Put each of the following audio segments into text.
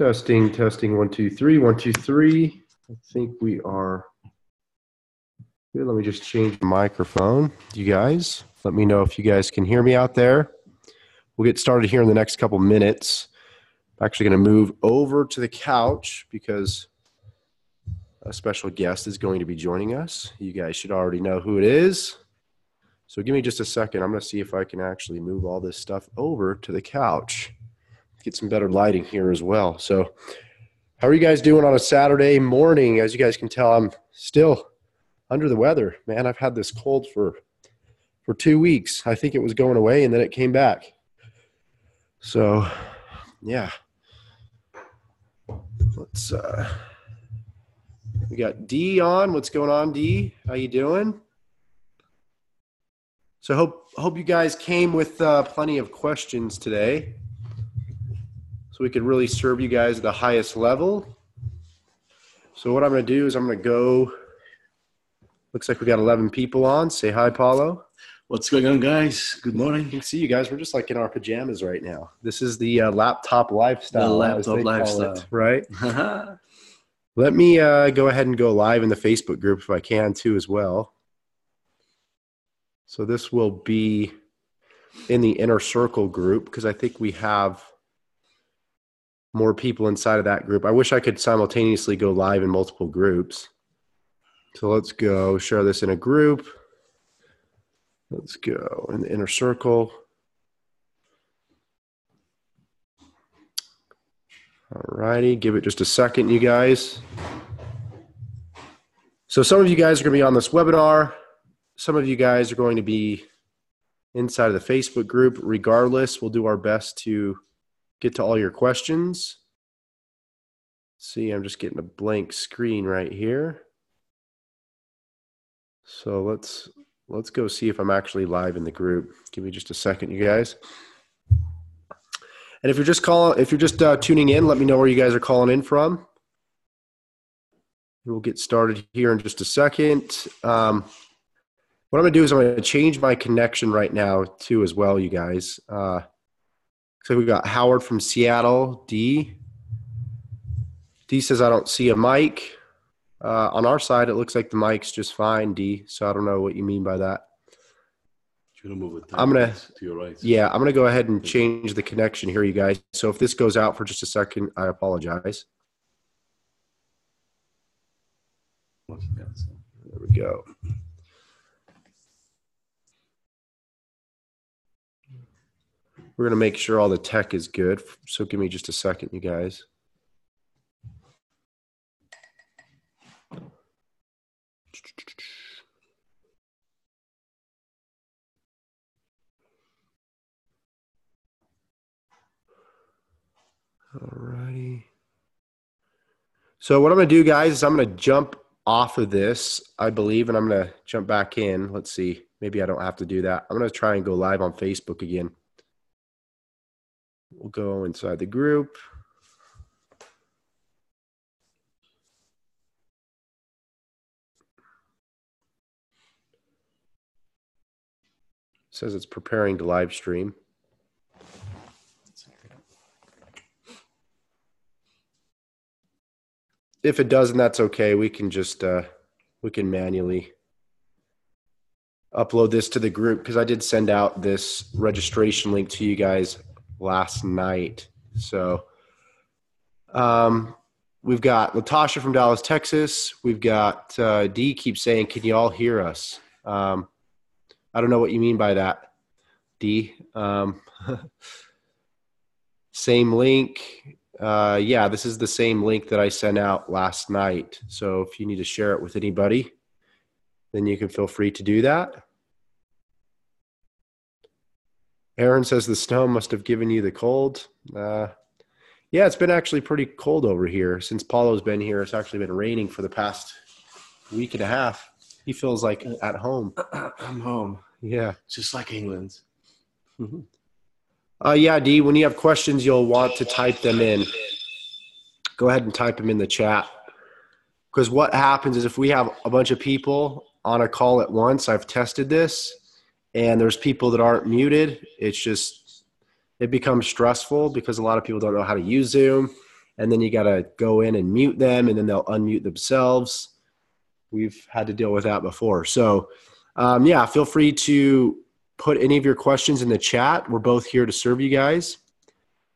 Testing, testing, 1, 2, 3, 1, 2, 3. I think we are good. Let me just change the microphone. You guys, let me know if you guys can hear me out there. We'll get started here in the next couple minutes. I'm actually going to move over to the couch because a special guest is going to be joining us. You guys should already know who it is. So give me just a second. I'm going to see if I can actually move all this stuff over to the couch. Get some better lighting here as well. So how are you guys doing on a Saturday morning? As you guys can tell, I'm still under the weather. Man, I've had this cold for 2 weeks. I think it was going away and then it came back. So yeah. Let's we got D on. What's going on, D? How you doing? So hope you guys came with plenty of questions today, so we could really serve you guys at the highest level. So what I'm going to do is I'm going to go. Looks like we got 11 people on. Say hi, Paulo. What's going on, guys? Good morning. You can see you guys. We're just like in our pajamas right now. This is the laptop lifestyle. The laptop lifestyle, right? Let me go ahead and go live in the Facebook group if I can too as well. So this will be in the inner circle group because I think we have more people inside of that group. I wish I could simultaneously go live in multiple groups. So let's go share this in a group. Let's go in the inner circle. All righty, give it just a second, you guys. So some of you guys are going to be on this webinar. Some of you guys are going to be inside of the Facebook group. Regardless, we'll do our best to get to all your questions. See, I'm just getting a blank screen right here. So let's go see if I'm actually live in the group. Give me just a second, you guys. And if you're just tuning in, let me know where you guys are calling in from. We'll get started here in just a second. What I'm going to do is I'm going to change my connection right now too as well, you guys. So we got Howard from Seattle, D. D says, I don't see a mic. On our side, it looks like the mic's just fine, D. So I don't know what you mean by that. You're gonna move it to your right. Yeah, I'm going to go ahead and change the connection here, you guys. So if this goes out for just a second, I apologize. There we go. We're going to make sure all the tech is good. So give me just a second, you guys. All righty. So what I'm going to do, guys, is I'm going to jump off of this, I believe, and I'm going to jump back in. Let's see. Maybe I don't have to do that. I'm going to try and go live on Facebook again. We'll go inside the group. It says it's preparing to live stream. If it doesn't, that's okay. We can just we can manually upload this to the group because I did send out this registration link to you guys last night. So we've got Latasha from Dallas, Texas. We've got D keeps saying, can you all hear us? I don't know what you mean by that, D. Same link. Yeah, this is the same link that I sent out last night. So if you need to share it with anybody, then you can feel free to do that. Aaron says the snow must have given you the cold. Yeah, it's been actually pretty cold over here. Since Paulo's been here, it's actually been raining for the past week and a half. He feels like at home. I'm home. Yeah. Just like England. Yeah, D, when you have questions, you'll want to type them in. Go ahead and type them in the chat. Because what happens is if we have a bunch of people on a call at once, I've tested this, and there's people that aren't muted, it becomes stressful because a lot of people don't know how to use Zoom. and then you got to go in and mute them, and then they'll unmute themselves. We've had to deal with that before. So, yeah, feel free to put any of your questions in the chat. We're both here to serve you guys.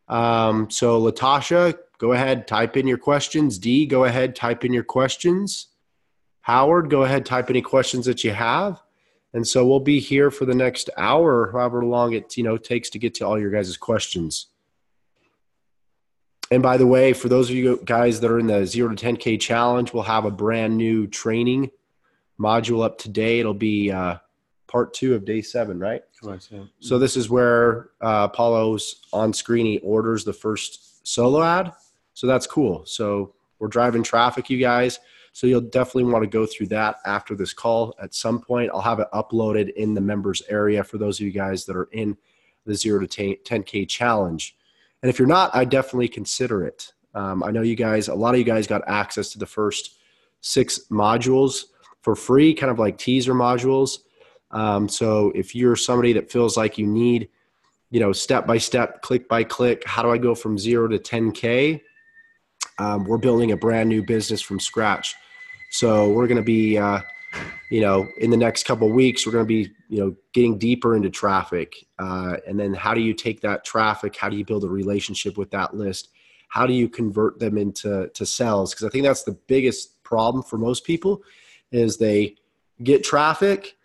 So Latasha, go ahead, type in your questions. Dee, go ahead, type in your questions. Howard, go ahead, type any questions that you have. And so we'll be here for the next hour, however long it takes to get to all your guys' questions. And by the way, for those of you guys that are in the 0 to 10K challenge, we'll have a brand new training module up today. It'll be part 2 of day 7, right? Correct, yeah. So this is where Paulo's on screen. He orders the first solo ad. So that's cool. So we're driving traffic, you guys. So you'll definitely want to go through that after this call at some point. I'll have it uploaded in the members area for those of you guys that are in the 0 to 10K challenge. And if you're not, I definitely consider it. I know you guys, a lot of you guys got access to the first 6 modules for free, kind of like teaser modules. So if you're somebody that feels like you need, step by step, click by click, how do I go from 0 to 10K? We're building a brand new business from scratch. So we're going to be, in the next couple of weeks, we're going to be, getting deeper into traffic. And then how do you take that traffic? How do you build a relationship with that list? How do you convert them into sales? Because I think that's the biggest problem for most people is they get traffic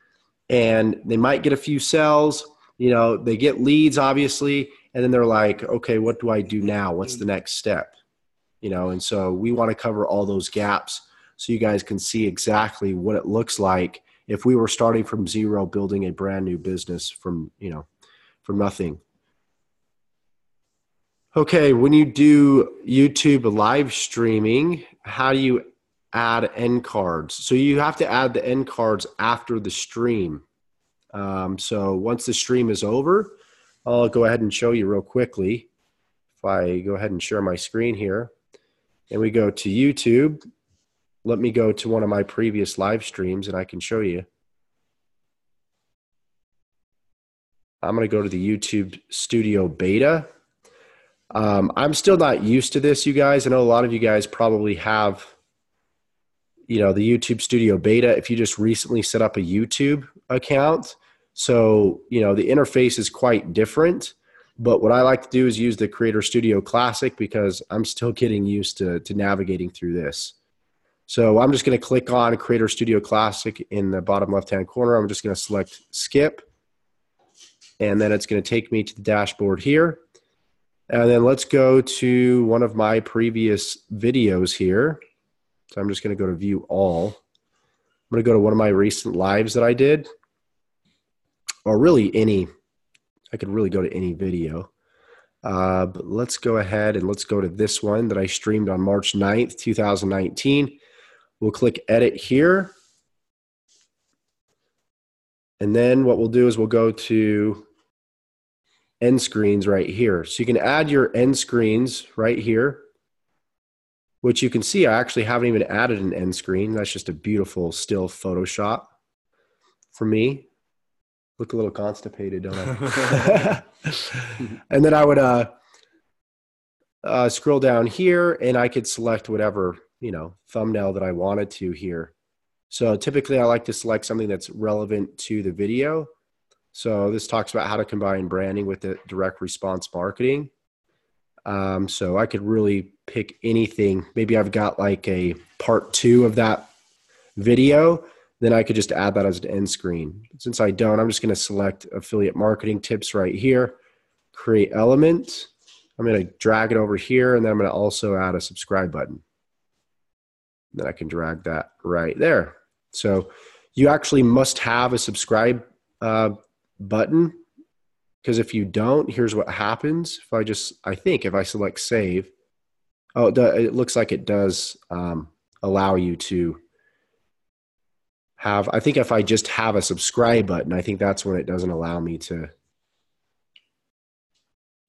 and they might get a few sales, they get leads, obviously. And then they're like, okay, what do I do now? What's the next step? And so we want to cover all those gaps so you guys can see exactly what it looks like if we were starting from 0, building a brand new business from nothing. Okay, when you do YouTube live streaming, how do you add end cards? So you have to add the end cards after the stream. So once the stream is over, I'll go ahead and show you real quickly. If I go ahead and share my screen here and we go to YouTube, let me go to one of my previous live streams and I can show you. I'm going to go to the YouTube Studio Beta. I'm still not used to this, you guys. I know a lot of you guys probably have, the YouTube Studio Beta if you just recently set up a YouTube account. So, the interface is quite different. But what I like to do is use the Creator Studio Classic because I'm still getting used to navigating through this. So I'm just going to click on Creator Studio Classic in the bottom left-hand corner. I'm just going to select Skip. And then it's going to take me to the dashboard here. And then let's go to one of my previous videos here. So I'm just going to go to View All. I'm going to go to one of my recent lives that I did. Or really I could really go to any video. But let's go ahead and let's go to this one that I streamed on March 9th, 2019. We'll click Edit here. And then what we'll do is we'll go to end screens right here. So you can add your end screens right here, which you can see I actually haven't even added an end screen. That's just a beautiful still Photoshop for me. Look a little constipated, don't I? And then I would scroll down here and I could select whatever, thumbnail that I wanted to here. So typically I like to select something that's relevant to the video. So this talks about how to combine branding with the direct response marketing. So I could really pick anything. Maybe I've got like a part 2 of that video. Then I could just add that as an end screen. Since I don't, I'm just going to select affiliate marketing tips right here, create element. I'm going to drag it over here, and then I'm going to also add a subscribe button. Then I can drag that right there. So you actually must have a subscribe button, because if you don't, here's what happens. If I select save, it looks like it does allow you to have, I think if I just have a subscribe button, I think that's when it doesn't allow me to.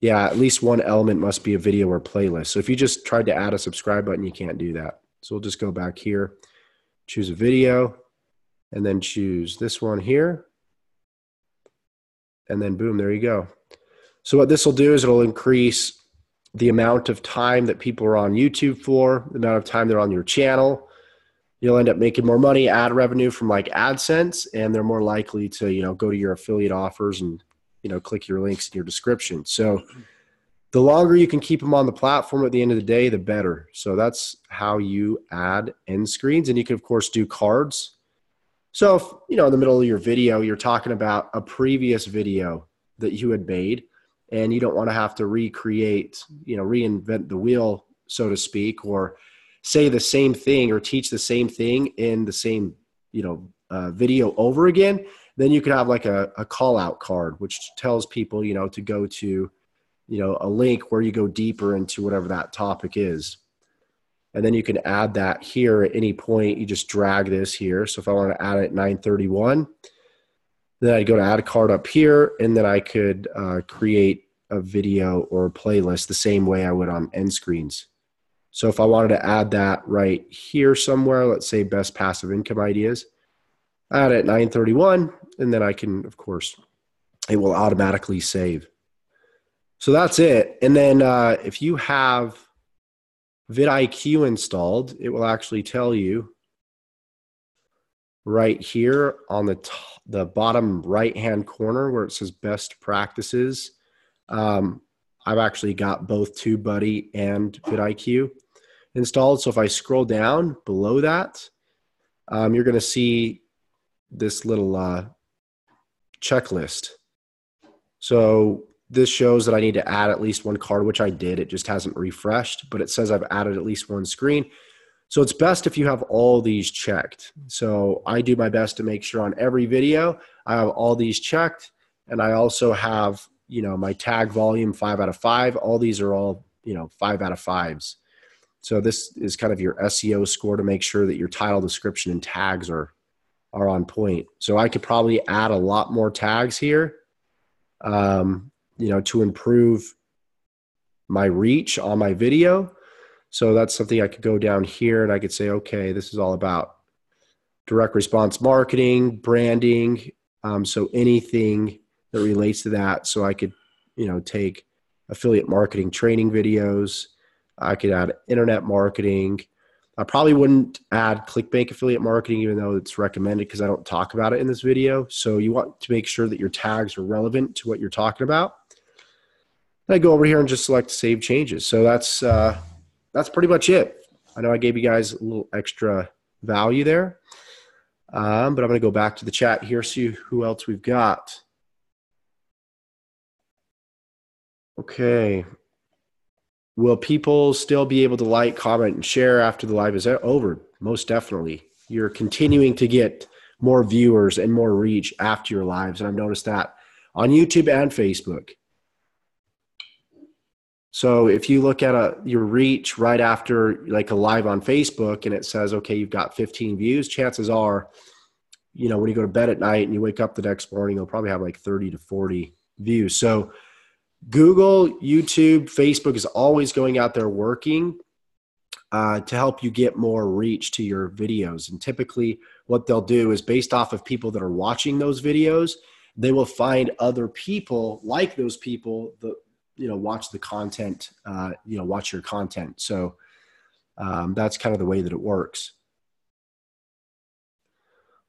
Yeah, at least one element must be a video or playlist. So if you just tried to add a subscribe button, you can't do that. So we'll just go back here, choose a video, and then choose this one here. And then boom, there you go. So what this will do is it'll increase the amount of time that people are on YouTube for, the amount of time they're on your channel. You'll end up making more money, ad revenue from like AdSense, and they're more likely to, go to your affiliate offers and, click your links in your description. So the longer you can keep them on the platform at the end of the day, the better. So that's how you add end screens. And you can, of course, do cards. So if, in the middle of your video, you're talking about a previous video that you had made, and you don't want to have to recreate, reinvent the wheel, so to speak, or say the same thing or teach the same thing in the same, video over again, then you could have like a call out card, which tells people, to go to, a link where you go deeper into whatever that topic is. And then you can add that here at any point. You just drag this here. So if I want to add it at 9:31, then I'd go to add a card up here, and then I could create a video or a playlist the same way I would on end screens. So if I wanted to add that right here somewhere, let's say best passive income ideas, add it at 9:31, and then I can, of course, it will automatically save. So that's it. And then if you have vidIQ installed, it will actually tell you right here on the bottom right-hand corner where it says best practices. I've actually got both TubeBuddy and vidIQ installed. So if I scroll down below that, you're going to see this little checklist. So this shows that I need to add at least one card, which I did. It just hasn't refreshed, but it says I've added at least one screen. So it's best if you have all these checked. So I do my best to make sure on every video I have all these checked. And I also have, my tag volume 5 out of 5. All these are all, 5 out of 5s. So this is kind of your SEO score to make sure that your title, description, and tags are on point. So I could probably add a lot more tags here, to improve my reach on my video. So that's something I could go down here and I could say, okay, this is all about direct response marketing, branding. So anything that relates to that. So I could, take affiliate marketing training videos. I could add internet marketing. I probably wouldn't add ClickBank affiliate marketing, even though it's recommended, because I don't talk about it in this video. So you want to make sure that your tags are relevant to what you're talking about. I go over here and just select save changes. So that's pretty much it. I know I gave you guys a little extra value there, but I'm going to go back to the chat here, see who else we've got. Okay. Will people still be able to like, comment, and share after the live is over? Most definitely. You're continuing to get more viewers and more reach after your lives, and I've noticed that on YouTube and Facebook. So if you look at your reach right after like a live on Facebook and it says, okay, you've got 15 views, chances are, when you go to bed at night and you wake up the next morning, you'll probably have like 30 to 40 views. So Google, YouTube, Facebook is always going out there working to help you get more reach to your videos. And typically what they'll do is based off of people that are watching those videos, they will find other people like those people that, watch the content, watch your content. So that's kind of the way that it works.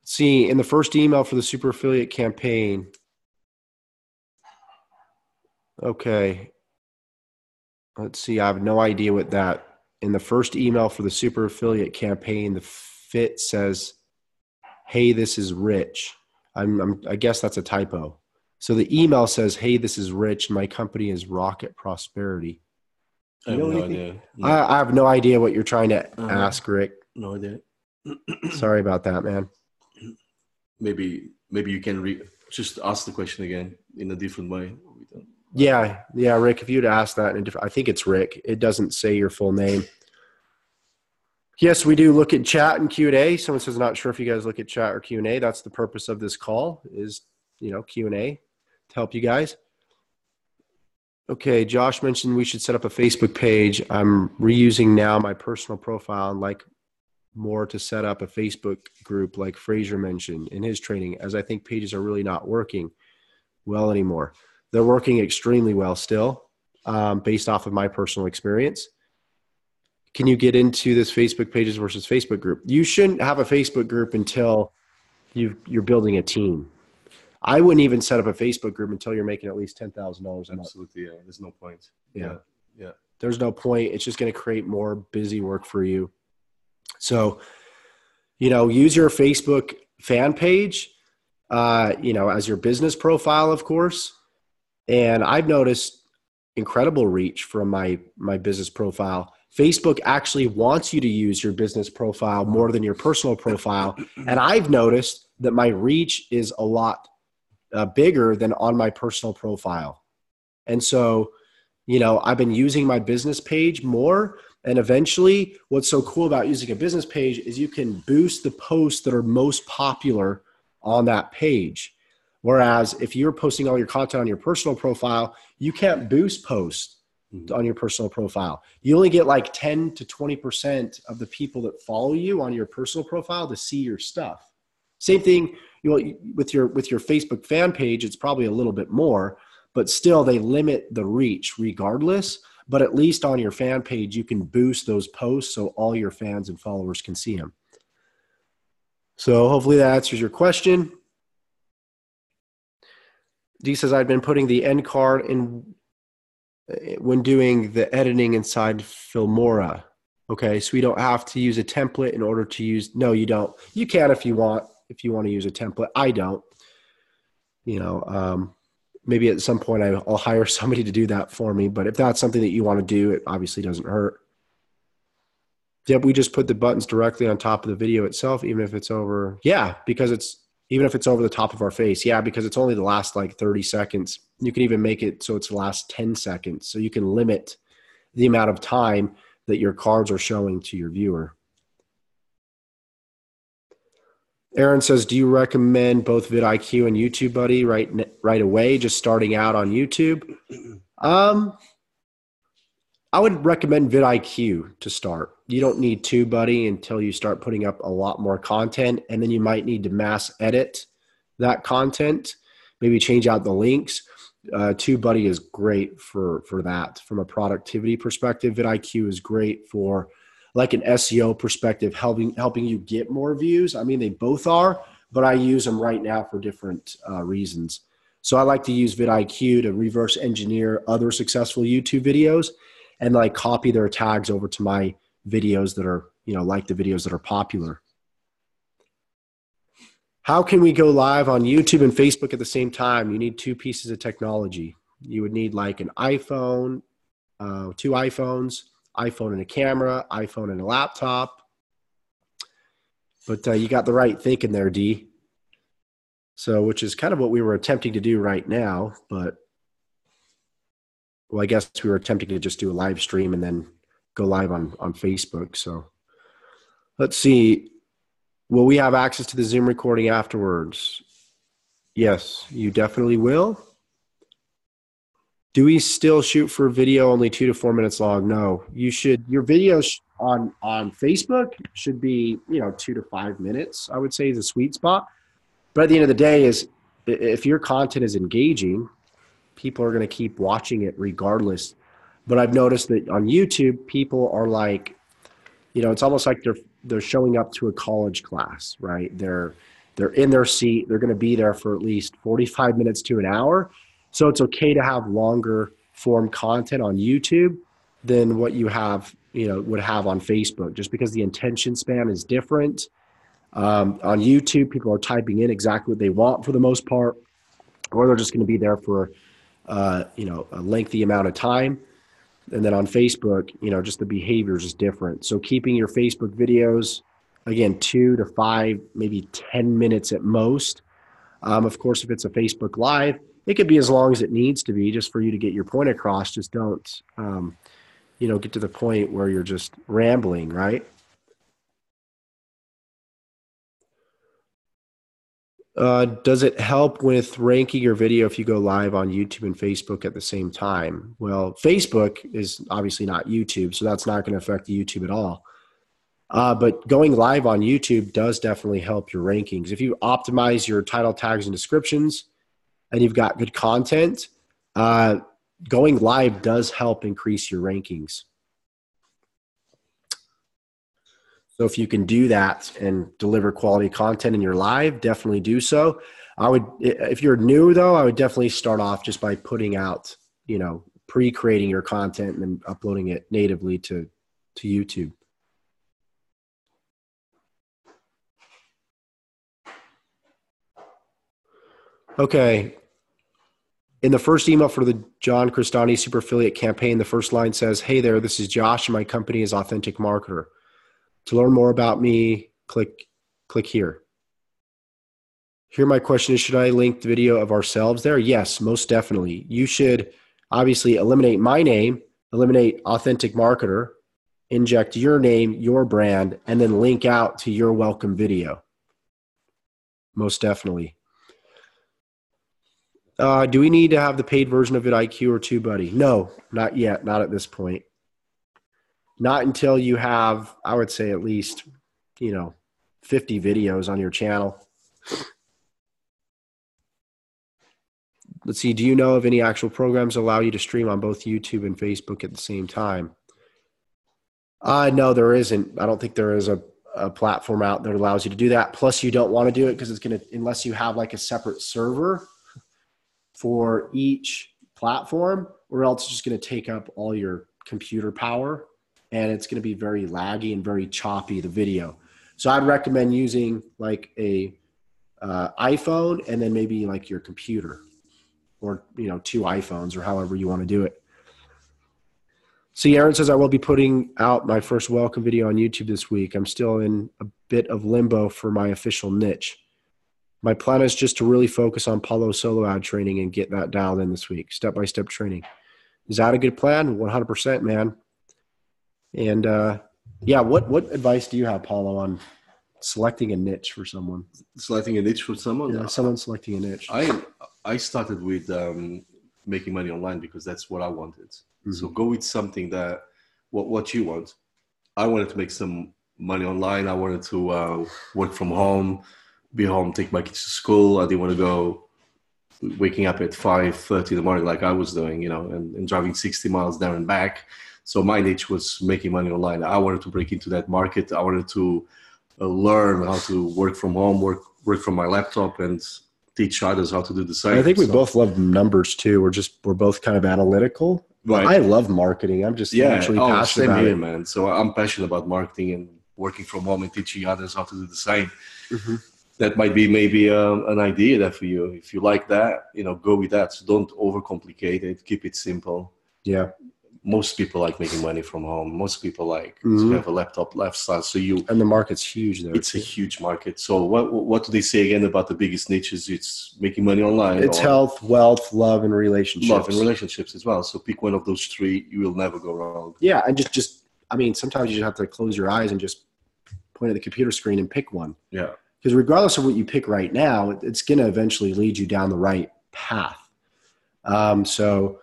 Let's see, in the first email for the super affiliate campaign. Okay. Let's see. I have no idea what that, in the first email for the super affiliate campaign, the fit says, hey, this is Rich. I guess that's a typo. So the email says, hey, this is Rich. My company is Rocket Prosperity. I have no idea. No. I have no idea what you're trying to ask, Rick. No idea. Sorry about that, man. Maybe you can just ask the question again in a different way. Yeah, Rick, if you'd ask that in a different, I think it's Rick. It doesn't say your full name. Yes, we do look at chat and Q&A. Someone says, not sure if you guys look at chat or Q&A. That's the purpose of this call is, Q&A to help you guys. Okay, Josh mentioned we should set up a Facebook page. I'm reusing now my personal profile and like more to set up a Facebook group like Fraser mentioned in his training, as I think pages are really not working well anymore. They're working extremely well still. based off of my personal experience. Can you get into this Facebook pages versus Facebook group? You shouldn't have a Facebook group until you're building a team. I wouldn't even set up a Facebook group until you're making at least $10,000 a month. Absolutely, yeah. There's no point. Yeah. Yeah. There's no point. It's just going to create more busy work for you. So, use your Facebook fan page, as your business profile, of course. And I've noticed incredible reach from my business profile. Facebook actually wants you to use your business profile more than your personal profile. And I've noticed that my reach is a lot bigger than on my personal profile. And so, I've been using my business page more. And eventually, what's so cool about using a business page is you can boost the posts that are most popular on that page. Whereas if you're posting all your content on your personal profile, you can't boost posts on your personal profile. You only get like 10 to 20% of the people that follow you on your personal profile to see your stuff. Same thing, with your Facebook fan page, it's probably a little bit more, but still they limit the reach regardless. But at least on your fan page, you can boost those posts so all your fans and followers can see them. So hopefully that answers your question. Dee says, I've been putting the end card in when doing the editing inside Filmora. Okay, so we don't have to use a template in order to use. No, you don't. You can if you want to use a template. I don't. Maybe at some point I'll hire somebody to do that for me. But if that's something that you want to do, it obviously doesn't hurt. Yep, we just put the buttons directly on top of the video itself, even if it's over. Yeah, because even if it's over the top of our face. Yeah, because it's only the last like 30 seconds. You can even make it so it's the last 10 seconds. So you can limit the amount of time that your cards are showing to your viewer. Aaron says, do you recommend both vidIQ and YouTube Buddy right away, just starting out on YouTube? I would recommend vidIQ to start. You don't need TubeBuddy until you start putting up a lot more content, and then you might need to mass edit that content, maybe change out the links. TubeBuddy is great for that from a productivity perspective. vidIQ is great for like an SEO perspective, helping you get more views. I mean, they both are, but I use them right now for different reasons. So I like to use vidIQ to reverse engineer other successful YouTube videos and like copy their tags over to my videos that are, like the videos that are popular. How can we go live on YouTube and Facebook at the same time? You need two pieces of technology. You would need like an iPhone, two iPhones, iPhone and a camera, iPhone and a laptop. But you got the right thinking there, D. So, which is kind of what we were attempting to do right now, but well, I guess we were attempting to just do a live stream and then go live on Facebook. So let's see. Will we have access to the Zoom recording afterwards? Yes, you definitely will. Do we still shoot for video only 2 to 4 minutes long? No, you should. Your videos on Facebook should be, 2 to 5 minutes, I would say is a sweet spot. But at the end of the day is if your content is engaging, people are going to keep watching it regardless. But I've noticed that on YouTube, people are like, it's almost like they're showing up to a college class, right? They're in their seat. They're going to be there for at least 45 minutes to an hour. So it's okay to have longer form content on YouTube than what you have, would have on Facebook, just because the attention span is different. On YouTube, people are typing in exactly what they want for the most part, or they're just going to be there for a lengthy amount of time. And then on Facebook, just the behavior is just different. So keeping your Facebook videos, again, 2 to 5, maybe 10 minutes at most. Of course, if it's a Facebook Live, it could be as long as it needs to be just for you to get your point across. Just don't, get to the point where you're just rambling, right? Does it help with ranking your video if you go live on YouTube and Facebook at the same time? Well, Facebook is obviously not YouTube, so that's not going to affect YouTube at all. But going live on YouTube does definitely help your rankings. If you optimize your title tags and descriptions and you've got good content, going live does help increase your rankings. So if you can do that and deliver quality content in your live, definitely do so. If you're new though, I would definitely start off just by putting out, pre-creating your content and then uploading it natively to YouTube. Okay. In the first email for the John Cristani Super Affiliate campaign, the first line says, "Hey there, this is Josh and my company is Authentic Marketer. To learn more about me, click here." Here my question is, should I link the video of ourselves there? Yes, most definitely. You should obviously eliminate my name, eliminate Authentic Marketer, inject your name, your brand, and then link out to your welcome video. Most definitely. Do we need to have the paid version of vidIQ or TubeBuddy? No, not yet. Not at this point. Not until you have, I would say, at least, 50 videos on your channel. Let's see. Do you know of any actual programs that allow you to stream on both YouTube and Facebook at the same time? No, there isn't. I don't think there is a platform out that allows you to do that. Plus, you don't want to do it because it's going to, unless you have like a separate server for each platform, or else it's just going to take up all your computer power and it's going to be very laggy and very choppy, the video. So I'd recommend using like a iPhone and then maybe like your computer, or 2 iPhones, or however you want to do it. See, Aaron says, I will be putting out my first welcome video on YouTube this week. I'm still in a bit of limbo for my official niche. My plan is just to really focus on Paulo solo ad training and get that dialed in this week. Step-by-step training. Is that a good plan? 100%, man. And yeah, what advice do you have, Paulo, on selecting a niche for someone? Selecting a niche for someone? Yeah, someone selecting a niche. I started with making money online because that's what I wanted. Mm-hmm. So go with something that what you want. I wanted to make some money online. I wanted to work from home, be home, take my kids to school. I didn't want to go waking up at 5:30 in the morning like I was doing, and driving 60 miles there and back. So my niche was making money online. I wanted to break into that market. I wanted to learn how to work from home, work from my laptop, and teach others how to do the same. I think we both love numbers too. We're both kind of analytical. Right. I love marketing. I'm just actually passionate about it, man. So I'm passionate about marketing and working from home and teaching others how to do the same. Mm-hmm. That might be maybe an idea there for you. If you like that, go with that. So don't overcomplicate it. Keep it simple. Yeah. Most people like making money from home. Most people like to have a laptop lifestyle. And the market's huge there. It's a huge market. So what do they say again about the biggest niches? It's making money online. It's health, wealth, love, and relationships. Love and relationships as well. So pick one of those 3. You will never go wrong. Yeah, and sometimes you just have to close your eyes and just point at the computer screen and pick one. Yeah. Because regardless of what you pick right now, it's going to eventually lead you down the right path. So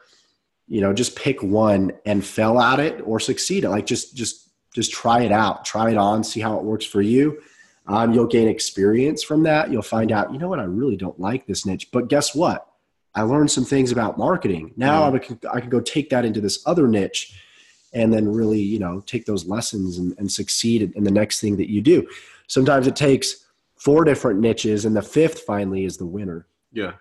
just pick one and fail at it or succeed at. Like just try it out, try it on, see how it works for you. You'll gain experience from that. You'll find out, I really don't like this niche, but guess what? I learned some things about marketing. Now I can go take that into this other niche and then really, take those lessons and succeed in the next thing that you do. Sometimes it takes 4 different niches and the 5th finally is the winner. Yeah.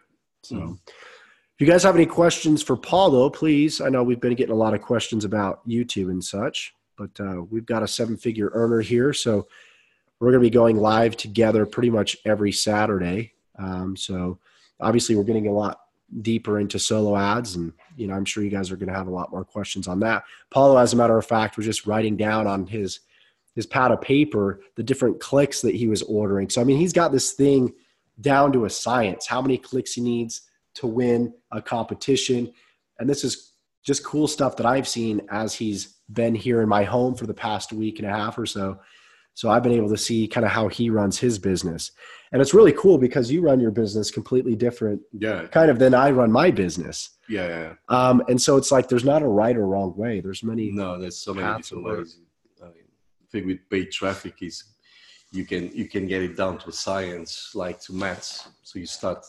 So if you guys have any questions for Paulo, please. I know we've been getting a lot of questions about YouTube and such, but we've got a 7-figure earner here. So we're going to be going live together pretty much every Saturday. So obviously we're getting a lot deeper into solo ads, and I'm sure you guys are going to have a lot more questions on that. Paulo, as a matter of fact, was just writing down on his pad of paper the different clicks that he was ordering. So he's got this thing down to a science, how many clicks he needs to win a competition. And this is just cool stuff that I've seen as he's been here in my home for the past week and a half or so. So I've been able to see kind of how he runs his business. And it's really cool because you run your business completely different kind of than I run my business. Yeah. And so it's like there's not a right or wrong way. There's so many different ways. I think with paid traffic is you can get it down to science, like to maths. So you start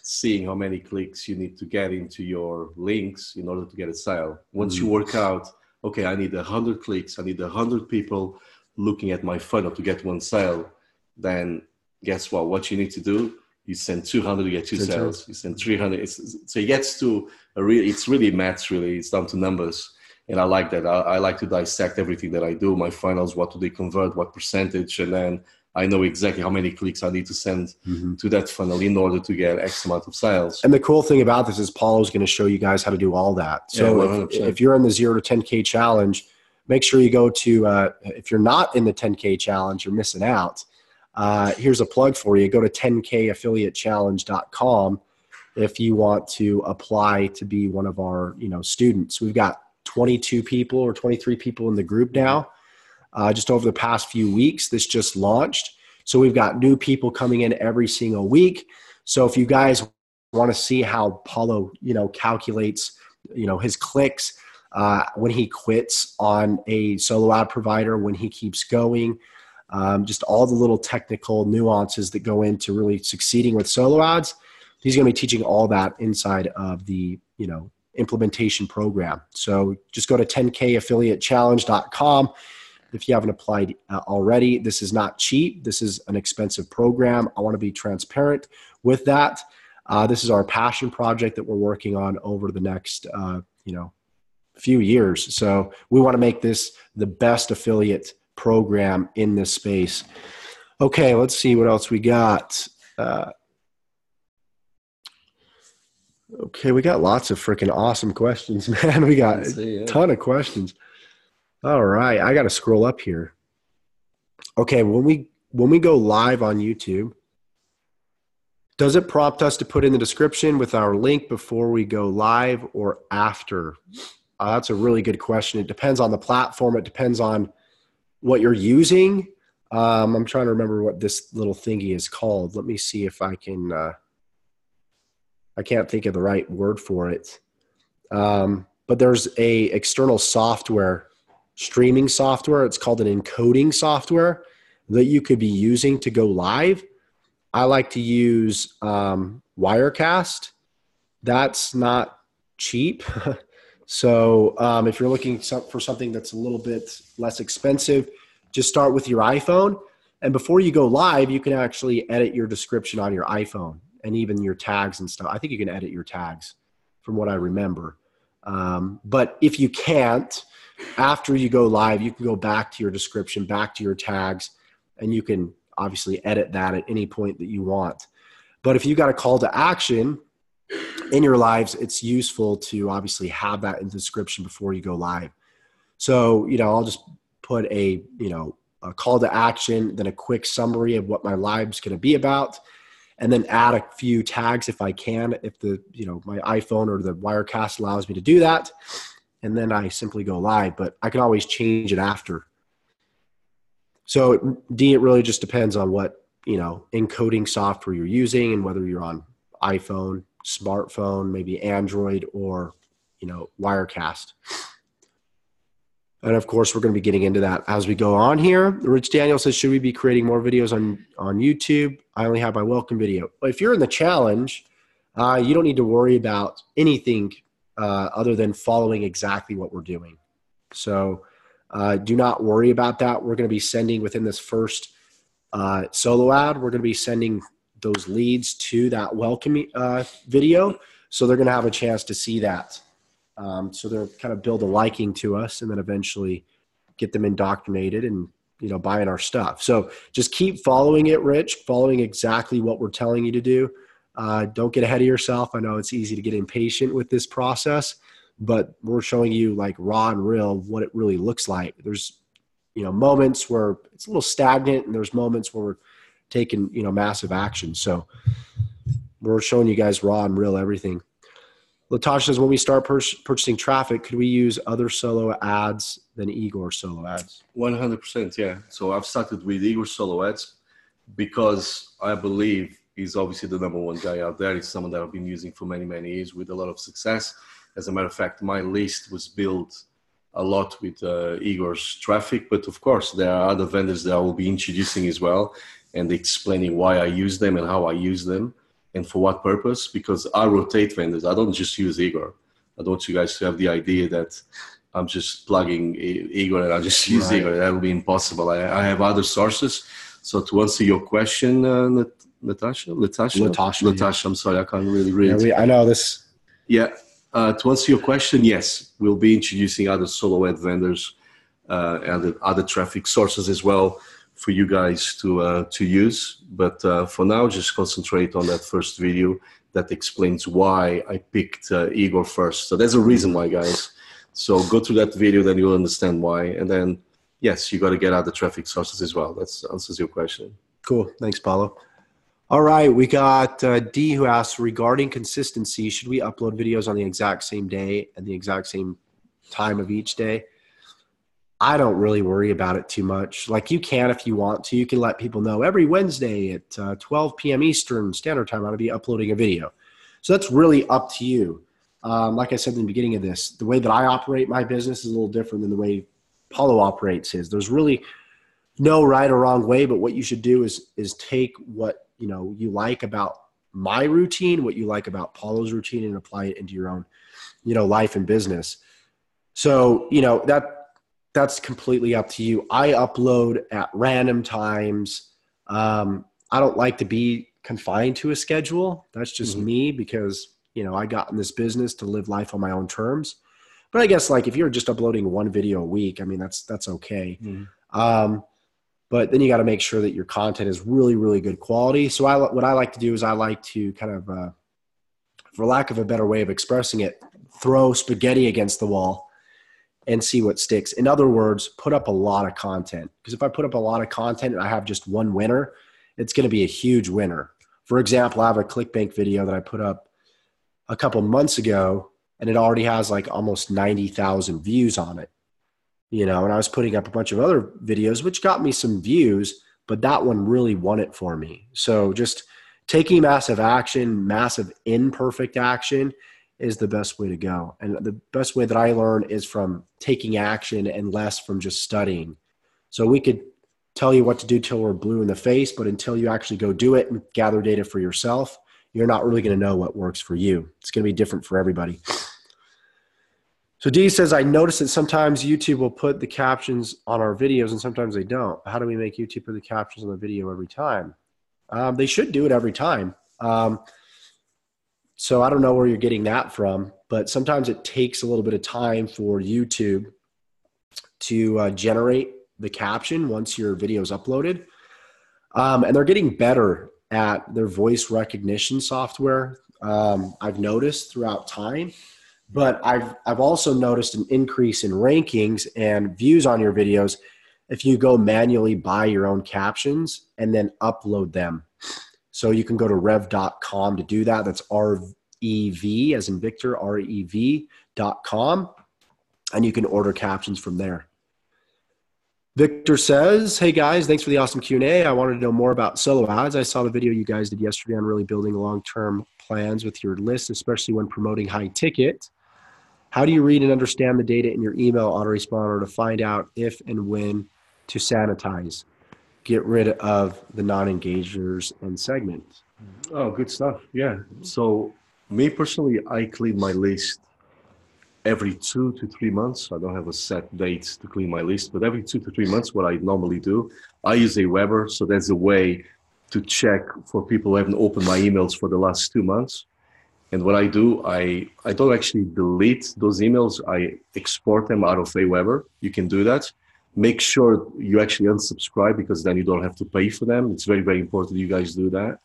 seeing how many clicks you need to get into your links in order to get a sale. Once you work out, okay, I need 100 clicks, I need 100 people looking at my funnel to get one sale, then guess what? What you need to do, you send 200 to get two sales. You send 300. So it gets to it's really maths, really. It's down to numbers. And I like that. I like to dissect everything that I do, my funnels, what do they convert, what percentage, and then I know exactly how many clicks I need to send to that funnel in order to get X amount of sales. And the cool thing about this is Paulo's going to show you guys how to do all that. So if you're in the 0 to 10K challenge, make sure you go to, if you're not in the 10K challenge, you're missing out. Here's a plug for you. Go to 10kaffiliatechallenge.com if you want to apply to be one of our, students. We've got 22 people or 23 people in the group now. Just over the past few weeks, this just launched. So we've got new people coming in every single week. So if you guys want to see how Paulo, calculates, his clicks, when he quits on a solo ad provider, when he keeps going, just all the little technical nuances that go into really succeeding with solo ads, he's going to be teaching all that inside of the, implementation program. So just go to 10kaffiliatechallenge.com. If you haven't applied already. This is not cheap. This is an expensive program. I want to be transparent with that. This is our passion project that we're working on over the next, few years. So we want to make this the best affiliate program in this space. Okay, let's see what else we got. Okay, we got lots of freaking awesome questions, man. We got a ton of questions. All right, I got to scroll up here. Okay, when we go live on YouTube, does it prompt us to put in the description with our link before we go live or after? That's a really good question. It depends on the platform. It depends on what you're using. I'm trying to remember what this little thingy is called. Let me see if I can, I can't think of the right word for it. But there's a external software, streaming software. It's called an encoding software that you could be using to go live. I like to use Wirecast. That's not cheap. So if you're looking for something that's a little bit less expensive, just start with your iPhone. And before you go live, you can actually edit your description on your iPhone and even your tags and stuff. I think you can edit your tags from what I remember. But if you can't, after you go live, you can go back to your description, back to your tags, and you can obviously edit that at any point that you want. But if you got a call to action in your lives, it's useful to obviously have that in the description before you go live. So, I'll just put a call to action, then a quick summary of what my live's going to be about, and then add a few tags if I can, if the, my iPhone or the Wirecast allows me to do that. And then I simply go live, but I can always change it after. So it really just depends on what, encoding software you're using and whether you're on iPhone, smartphone, maybe Android, or, Wirecast. And of course, we're going to be getting into that as we go on here. Rich Daniel says, should we be creating more videos on YouTube? I only have my welcome video. But if you're in the challenge, you don't need to worry about anything other than following exactly what we're doing. So do not worry about that. We're going to be sending within this first solo ad, we're going to be sending those leads to that welcome video. So they're going to have a chance to see that. So they'll kind of build a liking to us and then eventually get them indoctrinated and, buying our stuff. So just keep following it, Rich, following exactly what we're telling you to do. Don't get ahead of yourself. I know it's easy to get impatient with this process, but we're showing you like raw and real what it really looks like. There's, moments where it's a little stagnant and there's moments where we're taking, massive action. So we're showing you guys raw and real everything. Latasha says, when we start purchasing traffic, could we use other solo ads than Igor solo ads? 100%, yeah. So I've started with Igor solo ads because I believe he's obviously the number one guy out there. He's someone that I've been using for many, many years with a lot of success. As a matter of fact, my list was built a lot with Igor's traffic, but of course there are other vendors that I will be introducing as well and explaining why I use them and how I use them. and for what purpose, because I rotate vendors. I don't just use Igor. I don't want you guys to have the idea that I'm just plugging Igor and I just use Igor. That would be impossible. I have other sources. So to answer your question, Latasha, I'm sorry, I can't really read. Yeah, I know this. Yeah. To answer your question, yes, we'll be introducing other solo ad vendors and other traffic sources as well for you guys to use. But for now, just concentrate on that first video that explains why I picked Igor first. So there's a reason why, guys. So go through that video, then you'll understand why. And then, yes, you got to get other traffic sources as well. That answers your question. Cool. Thanks, Paulo. All right. We got D who asks, regarding consistency, should we upload videos on the exact same day and the exact same time of each day? I don't really worry about it too much. Like, you can, if you want to, you can let people know every Wednesday at 12 p.m. Eastern Standard Time, I'm going to be uploading a video. So that's really up to you. Like I said in the beginning of this, the way that I operate my business is a little different than the way Paulo operates his. There's really no right or wrong way, but what you should do is take what you like about my routine, what you like about Paulo's routine, and apply it into your own life and business. So that's completely up to you. I upload at random times. I don't like to be confined to a schedule. That's just me, because I got in this business to live life on my own terms. But I guess, like, if you're just uploading one video a week, I mean, that's okay. But then you got to make sure that your content is really, really good quality. So what I like to do is I like to kind of, for lack of a better way of expressing it, throw spaghetti against the wall and see what sticks. In other words, put up a lot of content. Because if I put up a lot of content and I have just one winner, it's going to be a huge winner. For example, I have a ClickBank video that I put up a couple months ago, and it already has like almost 90,000 views on it. And I was putting up a bunch of other videos, which got me some views, but that one really won it for me. So just taking massive action, massive imperfect action is the best way to go. And the best way that I learn is from taking action and less from just studying. So we could tell you what to do till we're blue in the face, but until you actually go do it and gather data for yourself, you're not really going to know what works for you. It's going to be different for everybody. So D says, I notice that sometimes YouTube will put the captions on our videos and sometimes they don't. How do we make YouTube put the captions on the video every time? They should do it every time. So I don't know where you're getting that from, but sometimes it takes a little bit of time for YouTube to generate the caption once your video is uploaded. And they're getting better at their voice recognition software. I've noticed throughout time. But I've also noticed an increase in rankings and views on your videos if you go manually buy your own captions and then upload them. So you can go to rev.com to do that. That's REV as in Victor, REV.com. And you can order captions from there. Victor says, hey guys, thanks for the awesome Q&A. I wanted to know more about solo ads. I saw the video you guys did yesterday on really building long-term plans with your list, especially when promoting high ticket. How do you read and understand the data in your email autoresponder to find out if and when to sanitize, get rid of the non-engagers and segments? Oh, good stuff. Yeah. So me personally, I clean my list every 2 to 3 months. I don't have a set date to clean my list, but every 2 to 3 months, what I normally do, I use a Weber. So there's a way to check for people who haven't opened my emails for the last 2 months. And what I do, I don't actually delete those emails. I export them out of Aweber. You can do that. Make sure you actually unsubscribe, because then you don't have to pay for them. It's very, very important you guys do that.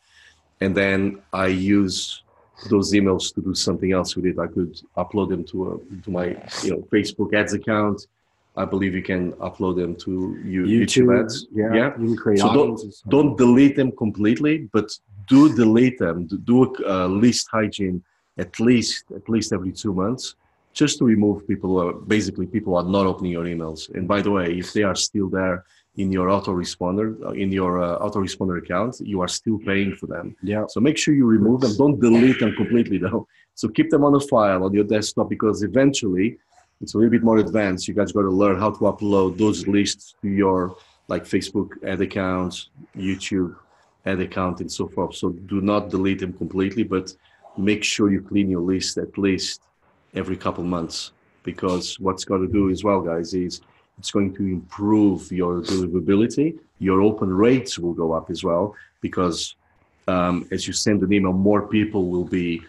And then I use those emails to do something else with it. I could upload them to my Facebook ads account. I believe you can upload them to YouTube ads. Yeah. You can create so don't delete them completely, but do delete them. Do list hygiene at least every 2 months, just to remove people who are people are not opening your emails. And by the way, if they are still there in your autoresponder account, you are still paying for them. Yeah. So make sure you remove them. Don't delete them completely though. So keep them on a file on your desktop, because eventually it's a little bit more advanced. You guys got to learn how to upload those lists to your Facebook ad accounts, YouTube, ad account and so forth. So do not delete them completely, but make sure you clean your list at least every couple months, because what's going to do as well, guys, is it's going to improve your deliverability. Your open rates will go up as well, because as you send an email, more people will be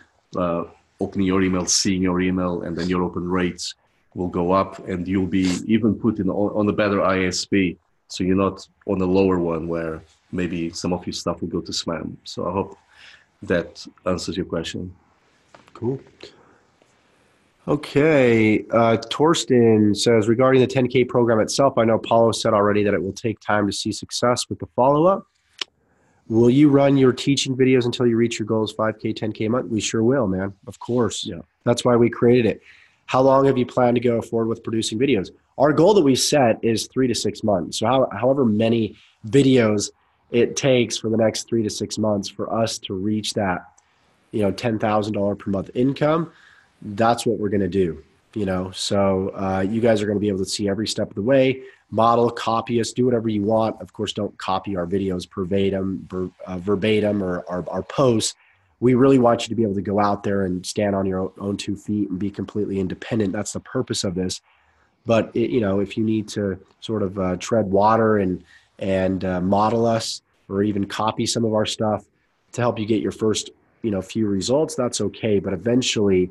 opening your email, seeing your email, and then your open rates will go up, and you'll be even put on a better ISP. So you're not on a lower one where maybe some of your stuff will go to spam. So I hope that answers your question. Cool. Okay. Torsten says, regarding the 10K program itself, I know Paulo said already that it will take time to see success with the follow-up. Will you run your teaching videos until you reach your goals, 5K, 10K a month? We sure will, man. Of course. Yeah. That's why we created it. How long have you planned to go forward with producing videos? Our goal that we set is 3 to 6 months. So however many videos it takes for the next 3 to 6 months for us to reach that, $10,000 per month income, that's what we're going to do. So you guys are going to be able to see every step of the way, model, copy us, do whatever you want. Of course, don't copy our videos verbatim or our posts. We really want you to be able to go out there and stand on your own 2 feet and be completely independent. That's the purpose of this. But if you need to sort of tread water and model us, or even copy some of our stuff to help you get your first few results, that's okay. But eventually,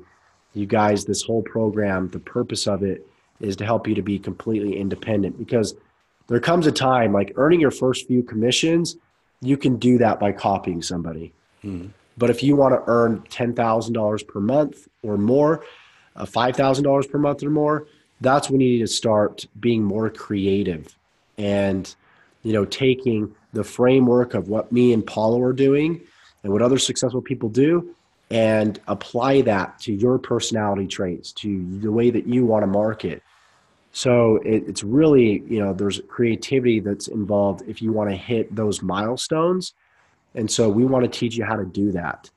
you guys, this whole program, the purpose of it is to help you to be completely independent, because there comes a time, like earning your first few commissions, you can do that by copying somebody. Mm-hmm. But if you want to earn $10,000 per month or more, $5,000 per month or more, that's when you need to start being more creative and, taking the framework of what me and Paulo are doing and what other successful people do, and apply that to your personality traits, to the way that you want to market. So it's really, there's creativity that's involved if you want to hit those milestones. And so we want to teach you how to do that.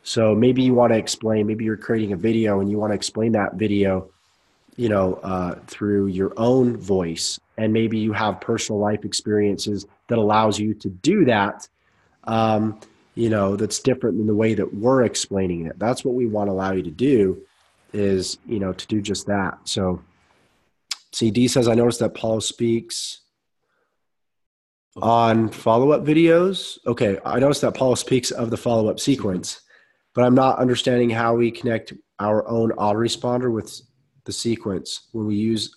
So maybe you want to explain, maybe you're creating a video and you want to explain that video, through your own voice. And maybe you have personal life experiences that allows you to do that. That's different than the way that we're explaining it. That's what we want to allow you to do is, to do just that. So CD says, I noticed that Paul speaks on follow-up videos. Okay. I noticed that Paul speaks of the follow-up sequence, but I'm not understanding how we connect our own autoresponder with the sequence when we use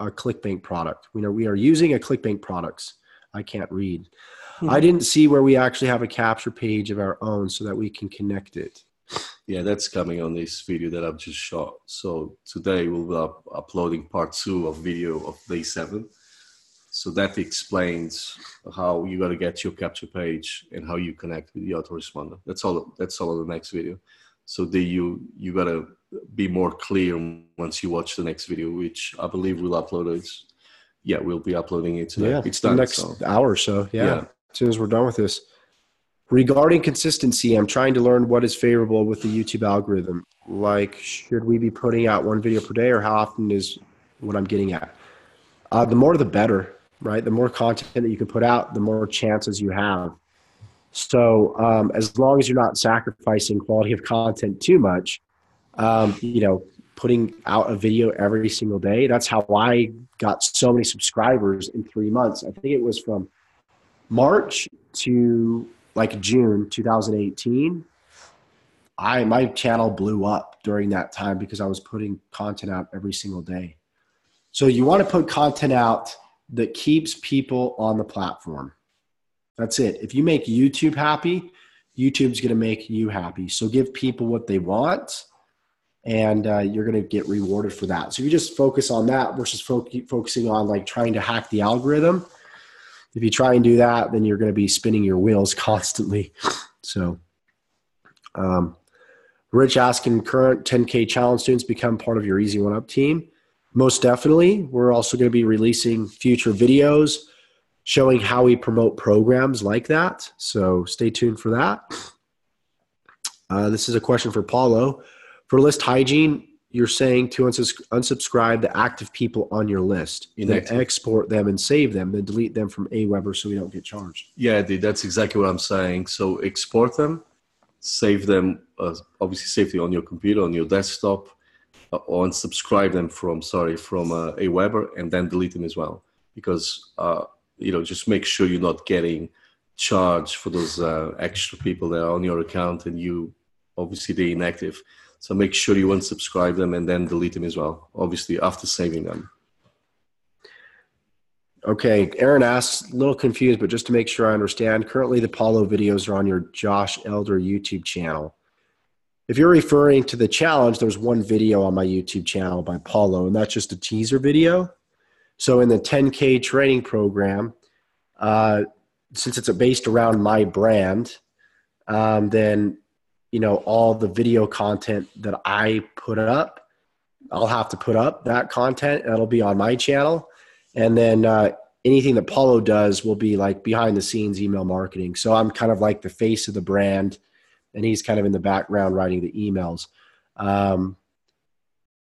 a ClickBank product. We are using a ClickBank products. I can't read. Mm-hmm. I didn't see where we actually have a capture page of our own so that we can connect it. Yeah, that's coming on this video that I've just shot. So today we'll be uploading part 2 of video of day 7. So that explains how you got to get your capture page and how you connect with the autoresponder. That's all in the next video. So you got to be more clear once you watch the next video, which I believe we'll upload it. Yeah, we'll be uploading it today. Yeah, it's done. The next hour or so. Yeah, as soon as we're done with this. Regarding consistency, I'm trying to learn what is favorable with the YouTube algorithm. Like, should we be putting out 1 video per day, or how often is what I'm getting at? The more the better, right? The more content that you can put out, the more chances you have. So as long as you're not sacrificing quality of content too much, putting out a video every single day. That's how I got so many subscribers in 3 months. I think it was from March to like June 2018. My channel blew up during that time because I was putting content out every single day. So you want to put content out that keeps people on the platform. That's it. If you make YouTube happy, YouTube's going to make you happy. So give people what they want, and you're going to get rewarded for that. So if you just focus on that versus focusing on like trying to hack the algorithm, if you try and do that, then you're going to be spinning your wheels constantly. So Rich asking, current 10K challenge students become part of your Easy One Up team? Most definitely. We're also going to be releasing future videos showing how we promote programs like that. So stay tuned for that. This is a question for Paulo. For list hygiene, you're saying to unsubscribe the active people on your list, then export them and save them, then delete them from Aweber so we don't get charged. Yeah, dude, that's exactly what I'm saying. So export them, save them, obviously safely on your computer, on your desktop, or unsubscribe them from Aweber, and then delete them as well. Because, just make sure you're not getting charged for those extra people that are on your account and they're inactive. So make sure you unsubscribe them and then delete them as well, obviously after saving them. Okay, Aaron asks, a little confused, but just to make sure I understand, currently the Paulo videos are on your Josh Elder YouTube channel. If you're referring to the challenge, there's one video on my YouTube channel by Paulo, and that's just a teaser video. So in the 10K training program, since it's based around my brand, then all the video content that I put up, I'll have to put up that content. That'll be on my channel. And then anything that Paulo does will be like behind the scenes email marketing. So I'm kind of like the face of the brand, and he's kind of in the background writing the emails.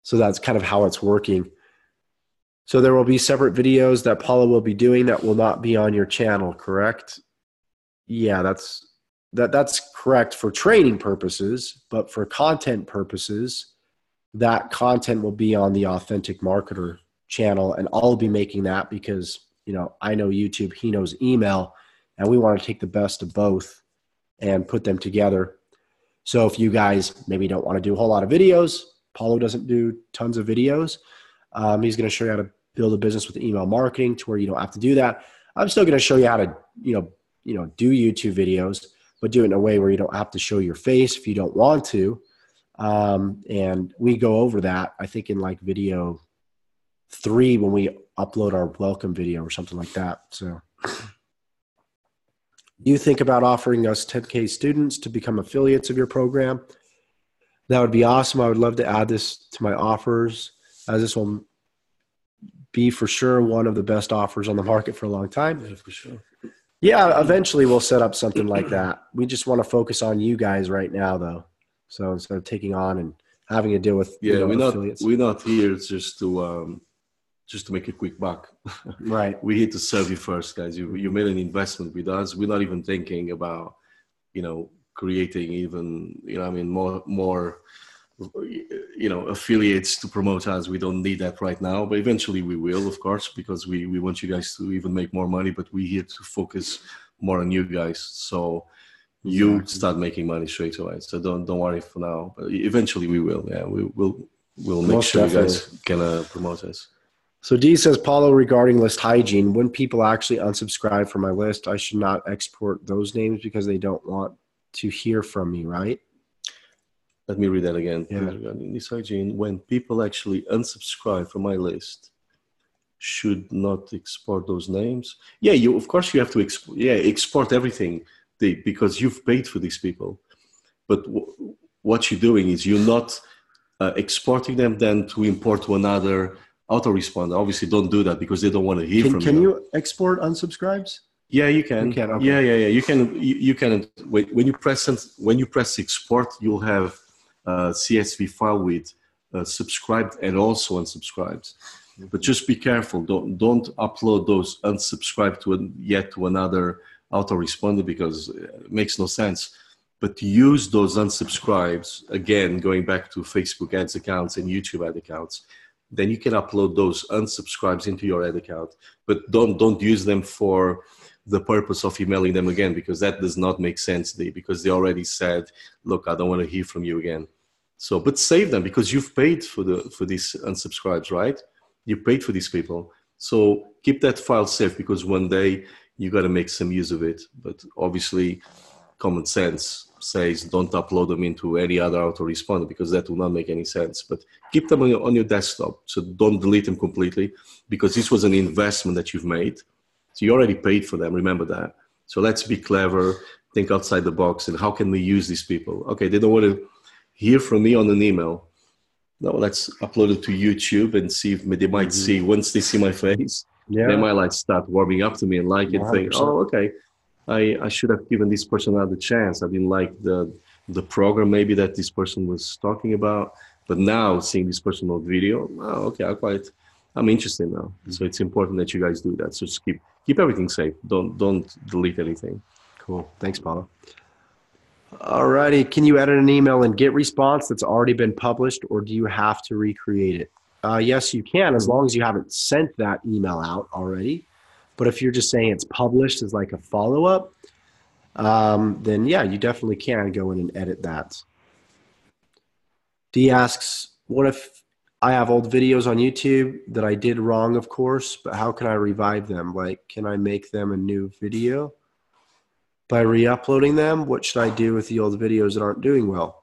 So that's kind of how it's working. So there will be separate videos that Paulo will be doing that will not be on your channel, correct? Yeah, that's correct for training purposes, but for content purposes, that content will be on the Authentic Marketer channel, and I'll be making that because, I know YouTube, he knows email, and we want to take the best of both and put them together. So if you guys maybe don't want to do a whole lot of videos, Paulo doesn't do tons of videos. He's going to show you how to build a business with email marketing to where you don't have to do that. I'm still going to show you how to, do YouTube videos, but do it in a way where you don't have to show your face if you don't want to. And we go over that, I think, in like video 3 when we upload our welcome video or something like that. So you think about offering us 10K students to become affiliates of your program? That would be awesome. I would love to add this to my offers, as this will be for sure one of the best offers on the market for a long time. Yeah, for sure. Yeah, eventually we'll set up something like that. We just want to focus on you guys right now, though. So instead of taking on and having to deal with affiliates. We're not here just to make a quick buck. Right. We're here to serve you first, guys. You made an investment with us. We're not even thinking about, creating even, more affiliates to promote us. We don't need that right now, but eventually we will, of course, because we want you guys to even make more money, but we're here to focus more on you guys. So you start making money straight away. So don't worry for now, but eventually we will. Yeah, we'll make Most sure definitely. you guys can promote us. So D says, Paulo, regarding list hygiene, when people actually unsubscribe from my list, I should not export those names because they don't want to hear from me, right? Let me read that again. Yeah. Regarding list hygiene, when people actually unsubscribe from my list, should not export those names. Yeah, of course you have to export everything because you've paid for these people. But what you're doing is you're not exporting them then to import to another autoresponder. Obviously, don't do that because they don't want to hear from you. Can you export unsubscribes? Yeah, you can. You can, okay. Yeah. You can. When you press export, you'll have a CSV file with subscribed and also unsubscribed. But just be careful. Don't upload those unsubscribed to another autoresponder because it makes no sense. But use those unsubscribes, again, going back to Facebook ads accounts and YouTube ad accounts. Then you can upload those unsubscribes into your ad account. But don't use them for the purpose of emailing them again, because that does not make sense, because they already said, look, I don't want to hear from you again. So, but save them because you've paid for these unsubscribes, right? You paid for these people. So keep that file safe because one day you got to make some use of it. But obviously common sense says don't upload them into any other autoresponder because that will not make any sense. But keep them on your desktop. So don't delete them completely because this was an investment that you've made. So you already paid for them. Remember that. So let's be clever, think outside the box, and how can we use these people? Okay, they don't want to hear from me on an email. No, let's upload it to YouTube and see if they might see, once they see my face, they might like start warming up to me and like it, think, oh, okay, I should have given this person another chance. I didn't like the program maybe that this person was talking about. But now seeing this personal video, oh, okay, I'm interested now. So it's important that you guys do that. So just keep everything safe. Don't delete anything. Cool. Thanks, Paulo. All righty. Can you edit an email and get response that's already been published, or do you have to recreate it? Yes, you can, as long as you haven't sent that email out already. But if you're just saying it's published as like a follow-up, then yeah, you definitely can go in and edit that. D asks, what if I have old videos on YouTube that I did wrong, of course, but how can I revive them? Like, can I make them a new video by re-uploading them? What should I do with the old videos that aren't doing well?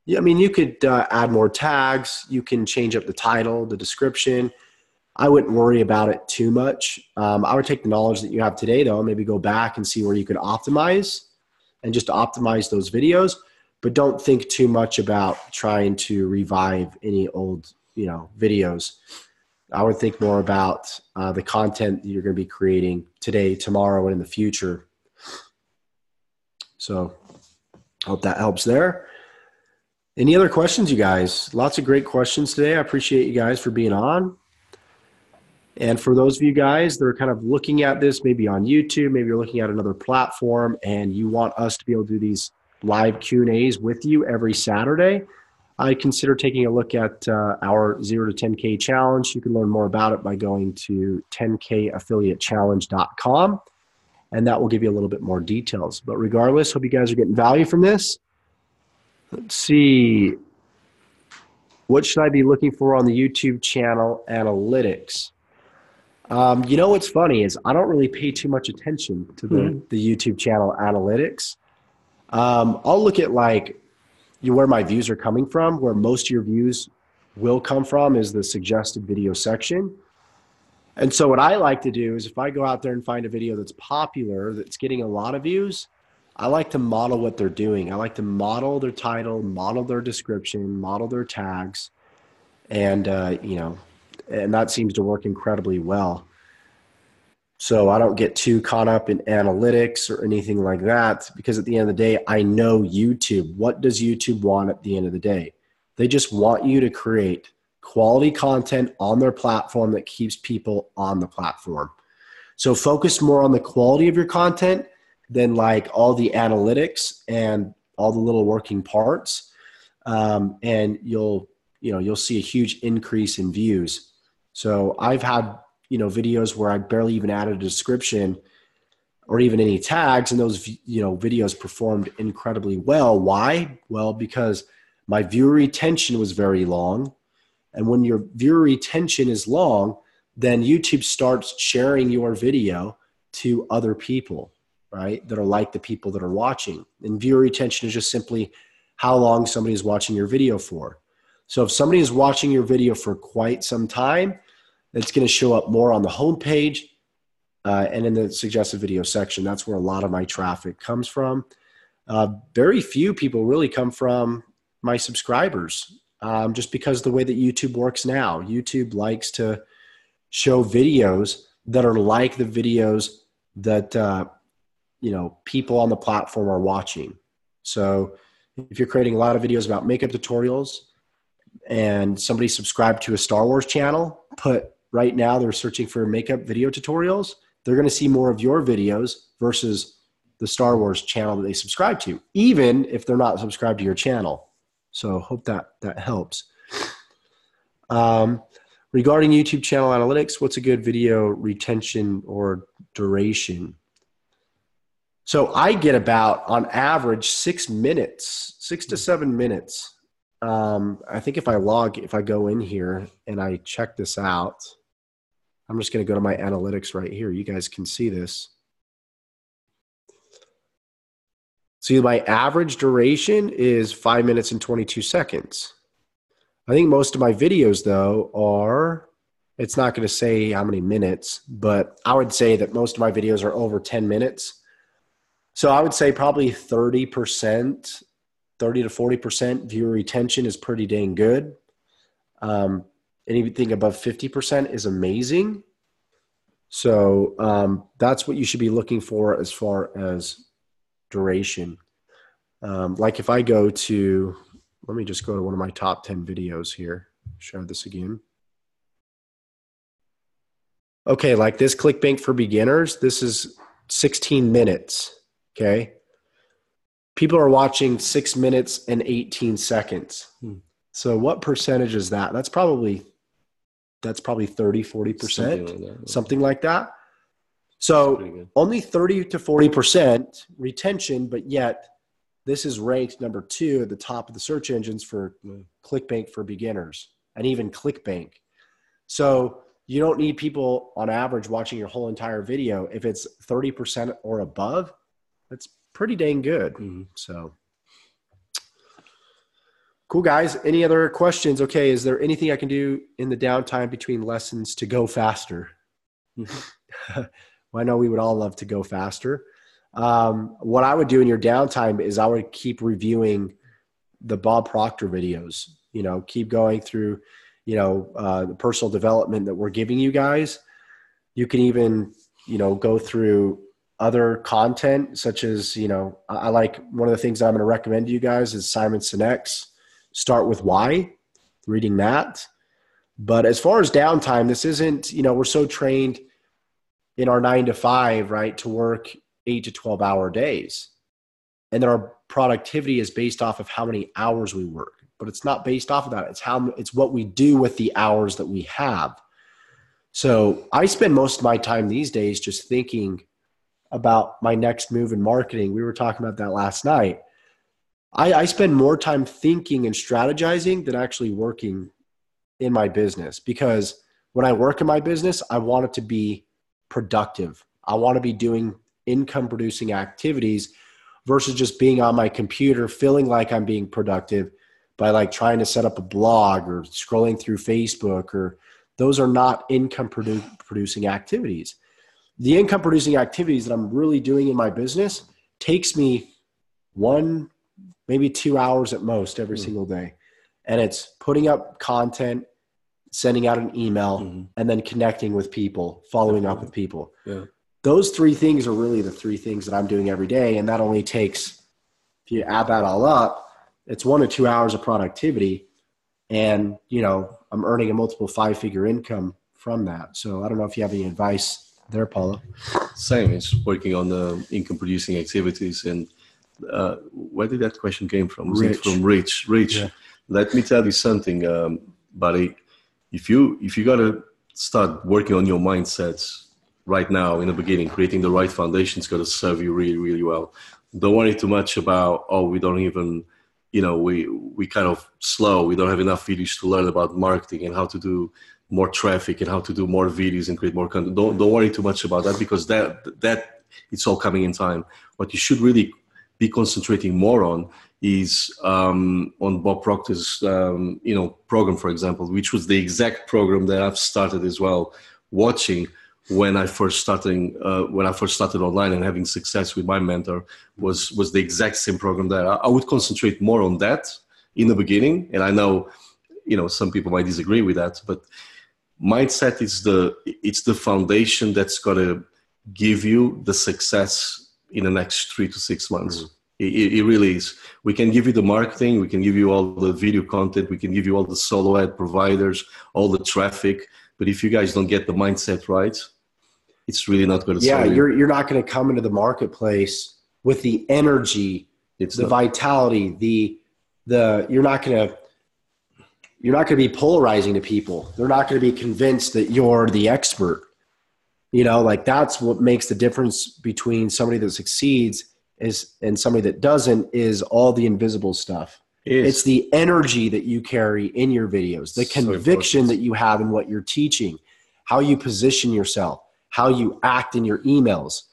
Yeah, I mean, you could add more tags. You can change up the title, the description. I wouldn't worry about it too much. I would take the knowledge that you have today, though, maybe go back and see where you could optimize and just optimize those videos. But don't think too much about trying to revive any old, videos. I would think more about the content that you're going to be creating today, tomorrow, and in the future. So hope that helps there. Any other questions, you guys? Lots of great questions today. I appreciate you guys for being on. And for those of you guys that are kind of looking at this, maybe on YouTube, maybe you're looking at another platform and you want us to be able to do these live Q&As with you every Saturday, I consider taking a look at our 0 to 10K challenge. You can learn more about it by going to 10kaffiliatechallenge.com, and that will give you a little bit more details. But regardless, hope you guys are getting value from this. Let's see. What should I be looking for on the YouTube channel analytics? What's funny is I don't really pay too much attention to the YouTube channel analytics. I'll look at where my views are coming from. Where most of your views will come from is the suggested video section. And so what I like to do is if I go out there and find a video that's popular, that's getting a lot of views, I like to model what they're doing. I like to model their title, model their description, model their tags, and and that seems to work incredibly well. So I don't get too caught up in analytics or anything like that, because at the end of the day, I know YouTube. What does YouTube want at the end of the day? They just want you to create quality content on their platform that keeps people on the platform. So focus more on the quality of your content than all the analytics and all the little working parts. And you'll see a huge increase in views. So I've had, videos where I barely even added a description or even any tags, and those, videos performed incredibly well. Why? Well, because my viewer retention was very long. And when your viewer retention is long, then YouTube starts sharing your video to other people, right, that are like the people that are watching. And viewer retention is just simply how long somebody is watching your video for. So if somebody is watching your video for quite some time, it's going to show up more on the homepage and in the suggested video section. That's where a lot of my traffic comes from. Very few people really come from my subscribers, just because the way that YouTube works now. YouTube likes to show videos that are like the videos that people on the platform are watching. So if you're creating a lot of videos about makeup tutorials and somebody subscribed to a Star Wars channel, right now they're searching for makeup video tutorials, they're going to see more of your videos versus the Star Wars channel that they subscribe to, even if they're not subscribed to your channel. So hope that helps. Regarding YouTube channel analytics, what's a good video retention or duration? So I get about, on average, 6 to 7 minutes. I think if I go in here and I check this out, I'm just going to go to my analytics right here. You guys can see this. See, my average duration is 5 minutes and 22 seconds. I think most of my videos, though, it's not going to say how many minutes, but I would say that most of my videos are over 10 minutes. So I would say probably 30 to 40% viewer retention is pretty dang good. Anything above 50% is amazing. So that's what you should be looking for as far as duration. If I go to let me just go to one of my top 10 videos here. Show this again. Okay, like this ClickBank for beginners, this is 16 minutes, okay? People are watching 6 minutes and 18 seconds. So what percentage is that? That's probably 30, 40%, something like that. So only 30 to 40% retention, but yet this is ranked number 2 at the top of the search engines for ClickBank for beginners and even ClickBank. So you don't need people on average watching your whole entire video. If it's 30% or above, that's pretty dang good. So cool, guys. Any other questions? Okay. Is there anything I can do in the downtime between lessons to go faster? Well, I know we would all love to go faster. What I would do in your downtime is I would keep reviewing the Bob Proctor videos, keep going through, the personal development that we're giving you guys. You can even, go through other content such as, I like one of the things I'm going to recommend to you guys is Simon Sinek's Start With Why, reading that. But as far as downtime, this isn't, we're so trained in our 9 to 5, right, to work 8 to 12 hour days. And then our productivity is based off of how many hours we work, but it's not based off of that. It's what we do with the hours that we have. So I spend most of my time these days just thinking about my next move in marketing. We were talking about that last night. I spend more time thinking and strategizing than actually working in my business, because when I work in my business, I want it to be productive. I want to be doing income producing activities versus just being on my computer feeling like I'm being productive by like trying to set up a blog or scrolling through Facebook, or those are not income producing activities. The income producing activities that I'm really doing in my business takes me 1, maybe 2 hours at most every single day. And it's putting up content, sending out an email, and then connecting with people, following up with people. Yeah. Those 3 things are really the 3 things that I'm doing every day. And that only takes, if you add that all up, it's 1 to 2 hours of productivity. And, I'm earning a multiple 5-figure income from that. So I don't know if you have any advice there, Paulo. Same. It's working on the income producing activities. And where did that question came from? Was it from Rich? Yeah. Let me tell you something, buddy. If you got to start working on your mindsets right now in the beginning, creating the right foundation is going to serve you really, really well. Don't worry too much about, we don't even, we kind of slow. We don't have enough videos to learn about marketing and how to do more traffic and how to do more videos and create more content. Don't worry too much about that, because that it's all coming in time. What you should really be concentrating more on is on Bob Proctor's program, for example, which was the exact program that I've started as well watching when I first started online and having success with my mentor. Was the exact same program that I would concentrate more on that in the beginning. And I know some people might disagree with that, but mindset is the foundation that's got to give you the success in the next 3 to 6 months. It really is. We can give you the marketing, we can give you all the video content, we can give you all the solo ad providers, all the traffic. But if you guys don't get the mindset right, it's really not going to serve you. You're not going to come into the marketplace with the energy, vitality, you're not going to be polarizing to people. They're not going to be convinced that you're the expert. That's what makes the difference between somebody that succeeds and somebody that doesn't, is all the invisible stuff. It's the energy that you carry in your videos, the conviction that you have in what you're teaching, how you position yourself, how you act in your emails.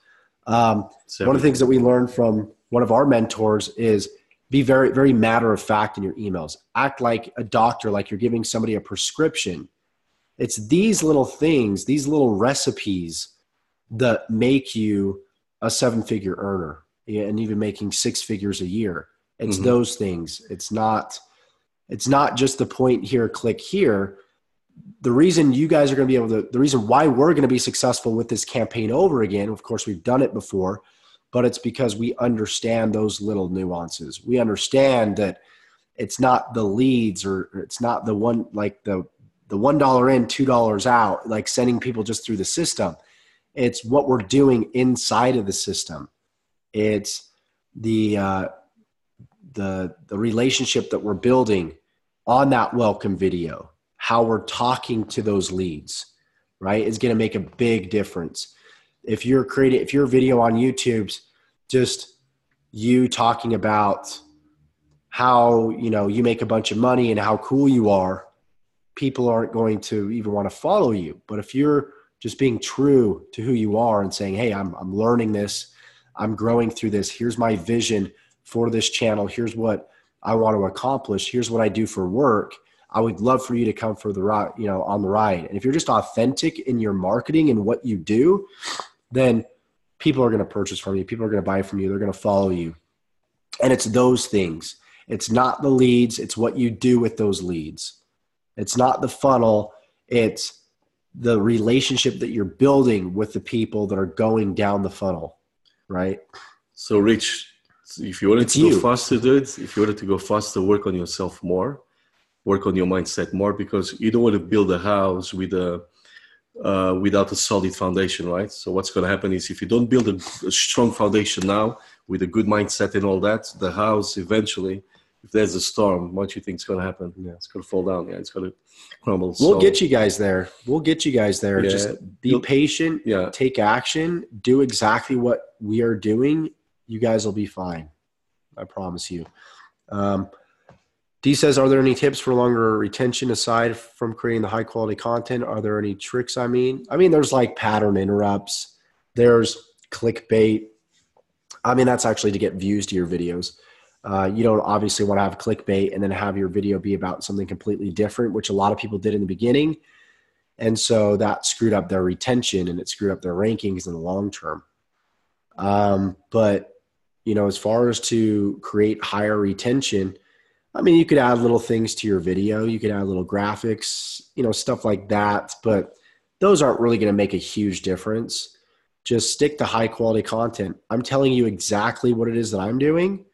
One of the things that we learned from one of our mentors is be very, very matter of fact in your emails. Act like a doctor, like you're giving somebody a prescription. It's these little things, these little recipes that make you a 7-figure earner, and even making 6 figures a year. It's those things. It's not just the point here, click here. The reason you guys are going to be able to, the reason why we're going to be successful with this campaign over again, of course, we've done it before, but it's because we understand those little nuances. We understand that It's not the leads, or it's not the one, like the $1 in, $2 out, like sending people just through the system. It's what we're doing inside of the system. It's the relationship that we're building on that welcome video, how we're talking to those leads, right, is going to make a big difference. If your video on YouTube's just you talking about how, you make a bunch of money and how cool you are, people aren't going to even want to follow you. But if you're just being true to who you are and saying, hey, I'm learning this, I'm growing through this, here's my vision for this channel, here's what I want to accomplish, here's what I do for work, I would love for you to come for the ride, on the ride. And if you're just authentic in your marketing and what you do, then people are going to purchase from you, people are going to buy from you, they're going to follow you. And it's those things. It's not the leads, it's what you do with those leads. It's not the funnel, it's the relationship that you're building with the people that are going down the funnel, right? So Rich, if you wanted to go faster, dude, if you wanted to go faster, work on yourself more, work on your mindset more, because you don't want to build a house without a solid foundation, right? So what's going to happen is if you don't build a strong foundation now with a good mindset and all that, the house eventually, if there's a storm, what do you think is going to happen? Yeah, it's going to fall down. Yeah, it's going to crumble. We'll get you guys there. Yeah. Just be patient. Yeah. Take action. Do exactly what we are doing. You guys will be fine. I promise you. D says, are there any tips for longer retention aside from creating the high quality content? Are there any tricks? I mean, there's like pattern interrupts. There's clickbait. That's actually to get views to your videos. You don't obviously want to have clickbait and then have your video be about something completely different, which a lot of people did in the beginning. And so that screwed up their retention and it screwed up their rankings in the long term. But, as far as to create higher retention, you could add little things to your video. You could add little graphics, stuff like that. But those aren't really going to make a huge difference. Just stick to high quality content. I'm telling you exactly what it is that I'm doing.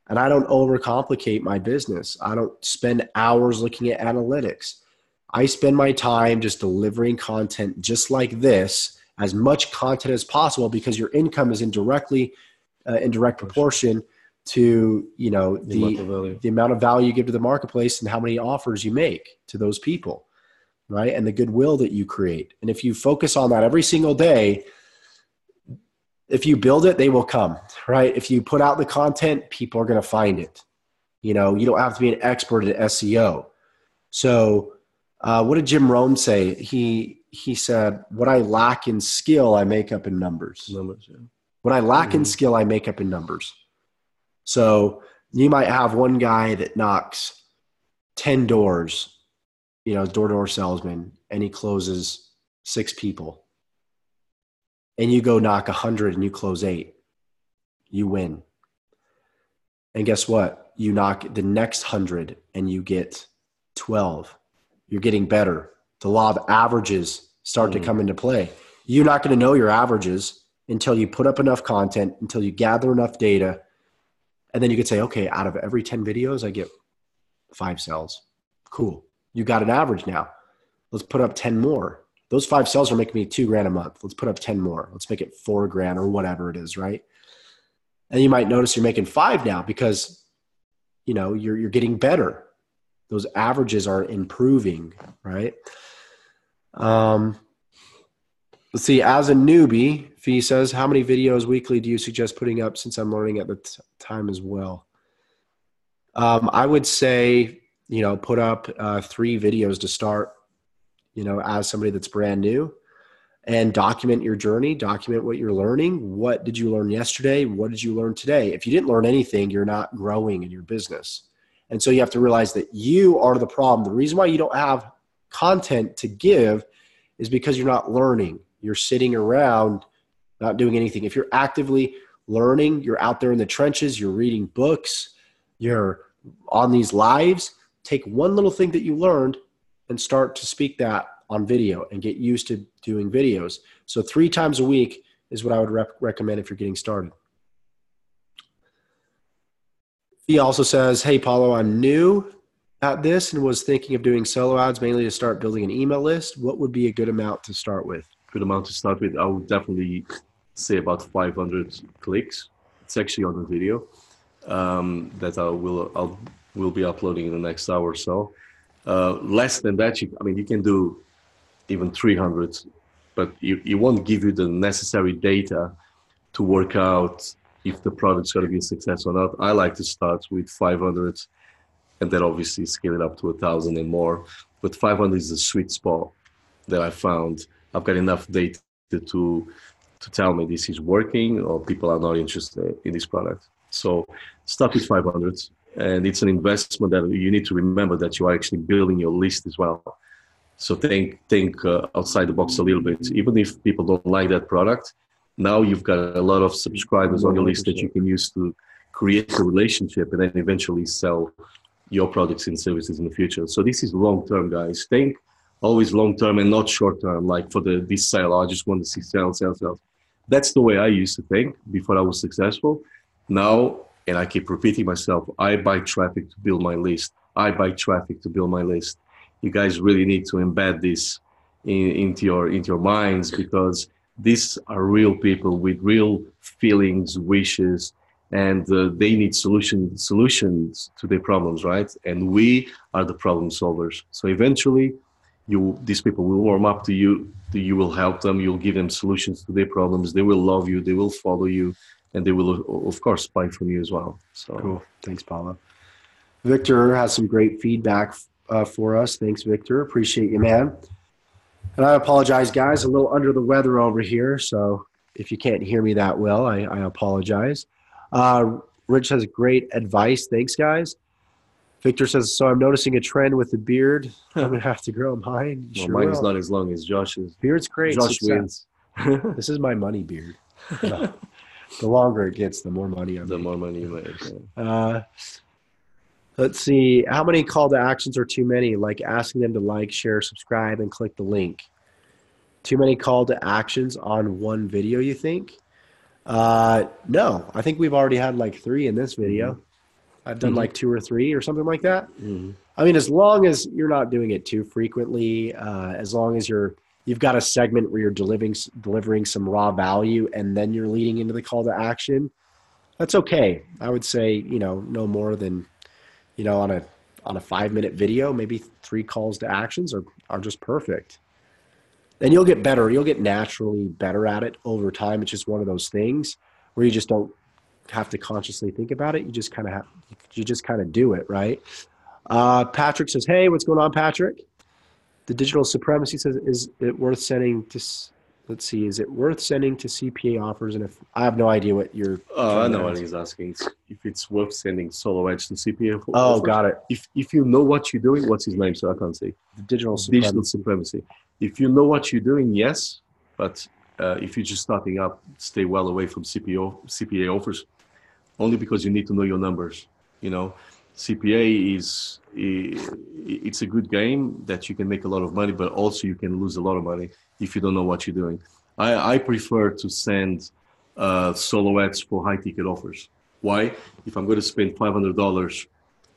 And I don't overcomplicate my business. I don't spend hours looking at analytics. I spend my time just delivering content just like this, as much content as possible, because your income is in direct proportion to the amount of value you give to the marketplace and how many offers you make to those people, right? And the goodwill that you create. And if you focus on that every single day, if you build it, they will come, right? If you put out the content, people are going to find it. You don't have to be an expert at SEO. So what did Jim Rohn say? He said, what I lack in skill, I make up in numbers. What I lack in skill, I make up in numbers. So you might have one guy that knocks 10 doors, door-to-door salesman, and he closes 6 people. And you go knock 100 and you close 8, you win. And guess what? You knock the next 100 and you get 12. You're getting better. The law of averages start to come into play. You're not going to know your averages until you put up enough content, until you gather enough data. And then you could say, okay, out of every 10 videos, I get 5 sales. Cool. You got an average now. Let's put up 10 more. Those 5 sales are making me $2,000 a month. Let's put up 10 more. Let's make it $4,000 or whatever it is, right? And you might notice you're making 5 now because, you're getting better. Those averages are improving, right? Let's see. As a newbie, Fee says, how many videos weekly do you suggest putting up, since I'm learning at the time as well? I would say, put up 3 videos to start. As somebody that's brand new, and document your journey, document what you're learning. What did you learn yesterday? What did you learn today? If you didn't learn anything, you're not growing in your business. And so you have to realize that you are the problem. The reason why you don't have content to give is because you're not learning. You're sitting around not doing anything. If you're actively learning, you're out there in the trenches, you're reading books, you're on these lives, take one little thing that you learned and start to speak that on video and get used to doing videos. So 3 times a week is what I would recommend if you're getting started. He also says, hey, Paulo, I'm new at this and was thinking of doing solo ads mainly to start building an email list. What would be a good amount to start with? Good amount to start with. I would definitely say about 500 clicks. It's actually on the video that will be uploading in the next hour or so. Less than that, you can do even 300, but it won't give you the necessary data to work out if the product's going to be a success or not. I like to start with 500 and then obviously scale it up to 1,000 and more. But 500 is the sweet spot that I found. I've got enough data to tell me this is working or people are not interested in this product. So start with 500, and it's an investment that you need to remember that you are actually building your list as well. So think outside the box a little bit. Even if people don't like that product, now you've got a lot of subscribers on your list that you can use to create a relationship and then eventually sell your products and services in the future. So this is long term, guys. Think always long term and not short term. Like for this sale, I just want to see sales. That's the way I used to think before I was successful. Now, and I keep repeating myself, I buy traffic to build my list. I buy traffic to build my list. You guys really need to embed this into your minds, because these are real people with real feelings, wishes, and they need solutions to their problems, right? And we are the problem solvers. So eventually, these people will warm up to you. You will help them. You'll give them solutions to their problems. They will love you. They will follow you, and they will, of course, buy from you as well. So cool. Thanks, Paulo. Victor has some great feedback for us. Thanks, Victor. Appreciate you, man. And I apologize, guys. A little under the weather over here, so if you can't hear me that well, I apologize. Rich has great advice. Thanks, guys. Victor says, so I'm noticing a trend with the beard. I'm going to have to grow mine. Well, mine is not as long as Josh's. Beard's great. Josh wins. This is my money beard. The longer it gets, the more money I make. The more money you make. Let's see. How many call to actions are too many? Like asking them to like, share, subscribe, and click the link. Too many call to actions on one video, you think? No. I think we've already had like 3 in this video. Mm-hmm. I've done like 2 or 3 or something like that. Mm-hmm. I mean, as long as you're not doing it too frequently, as long as you've got a segment where you're delivering some raw value and then you're leading into the call to action, that's okay. I would say, no more than, on a 5-minute video, maybe 3 calls to actions are just perfect. And you'll get better. You'll get naturally better at it over time. It's just one of those things where you just don't have to consciously think about it. You just kind of do it, right? Patrick says, hey, what's going on, Patrick? The Digital Supremacy says, is it worth sending to CPA offers? And if I have no idea what you're I know what he's asking. If it's worth sending solo ads to CPA offers. Oh, got it. If you know what you're doing, what's his name? So I can't say. The Digital Supremacy. If you know what you're doing, yes. But if you're just starting up, stay well away from CPA offers. Only because you need to know your numbers. CPA it's a good game that you can make a lot of money, but also you can lose a lot of money if you don't know what you're doing. I prefer to send solo ads for high ticket offers. Why? If I'm going to spend $500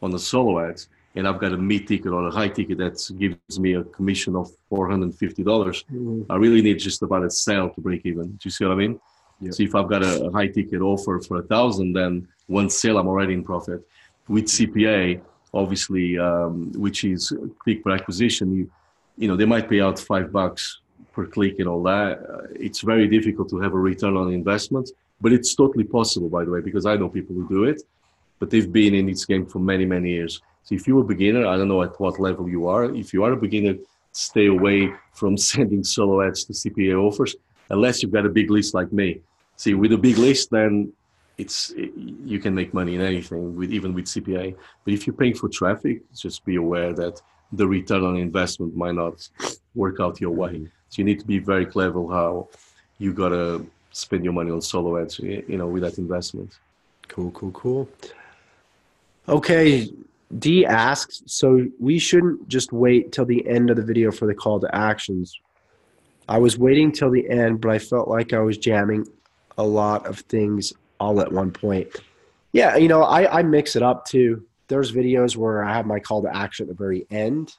on the solo ads and I've got a mid ticket or a high ticket that gives me a commission of $450, I really need just about a sale to break even. Do you see what I mean? Yep. So if I've got a high ticket offer for 1,000, then one sale I'm already in profit. With CPA, obviously, which is click per acquisition, they might pay out $5 per click and all that. It's very difficult to have a return on investment, but it's totally possible, by the way, because I know people who do it, but they've been in this game for many, many years. So if you're a beginner, I don't know at what level you are. If you are a beginner, stay away from sending solo ads to CPA offers, unless you've got a big list like me. See, with a big list, then you can make money in anything, even with CPA. But if you're paying for traffic, just be aware that the return on investment might not work out your way. So you need to be very clever how you gotta spend your money on solo ads, with that investment. Cool. Okay, D asks, so we shouldn't just wait till the end of the video for the call to actions. I was waiting till the end, but I felt like I was jamming a lot of things all at one point. Yeah, you know, I mix it up too. There's videos where I have my call to action at the very end.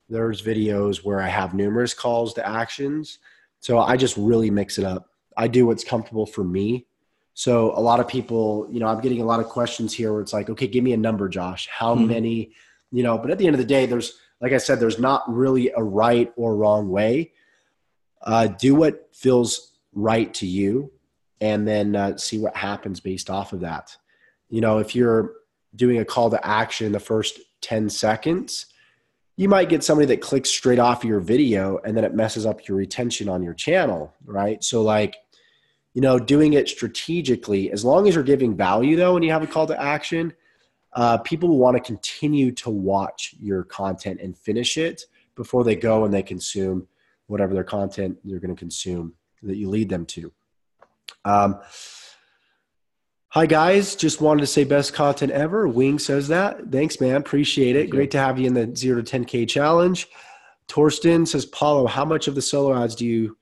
There's videos where I have numerous calls to actions. So I just really mix it up. I do what's comfortable for me. So a lot of people, you know, I'm getting a lot of questions here where it's like, okay, give me a number, Josh. How many, you know, but at the end of the day, there's, like I said, there's not really a right or wrong way. Do what feels right to you and then see what happens based off of that. You know, if you're doing a call to action in the first 10 seconds, you might get somebody that clicks straight off your video and then it messes up your retention on your channel, right? So like, you know, doing it strategically, as long as you're giving value though, when you have a call to action, people will want to continue to watch your content and finish it before they go and they consume whatever their content they're going to consume that you lead them to. Hi guys, just wanted to say best content ever. Wing says that. Thanks, man. Appreciate it. Great to have you in the 0 to 10K challenge. Torsten says, Paulo, how much of the solo ads do you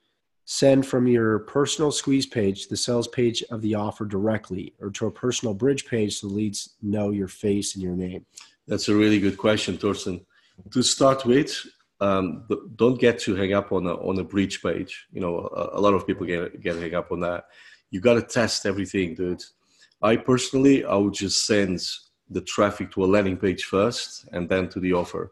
send from your personal squeeze page to the sales page of the offer directly, or to a personal bridge page so the leads know your face and your name? That's a really good question, Torsten. To start with, don't get too hung up on a bridge page. You know, a lot of people get hung up on that. You got to test everything, dude. I would just send the traffic to a landing page first and then to the offer.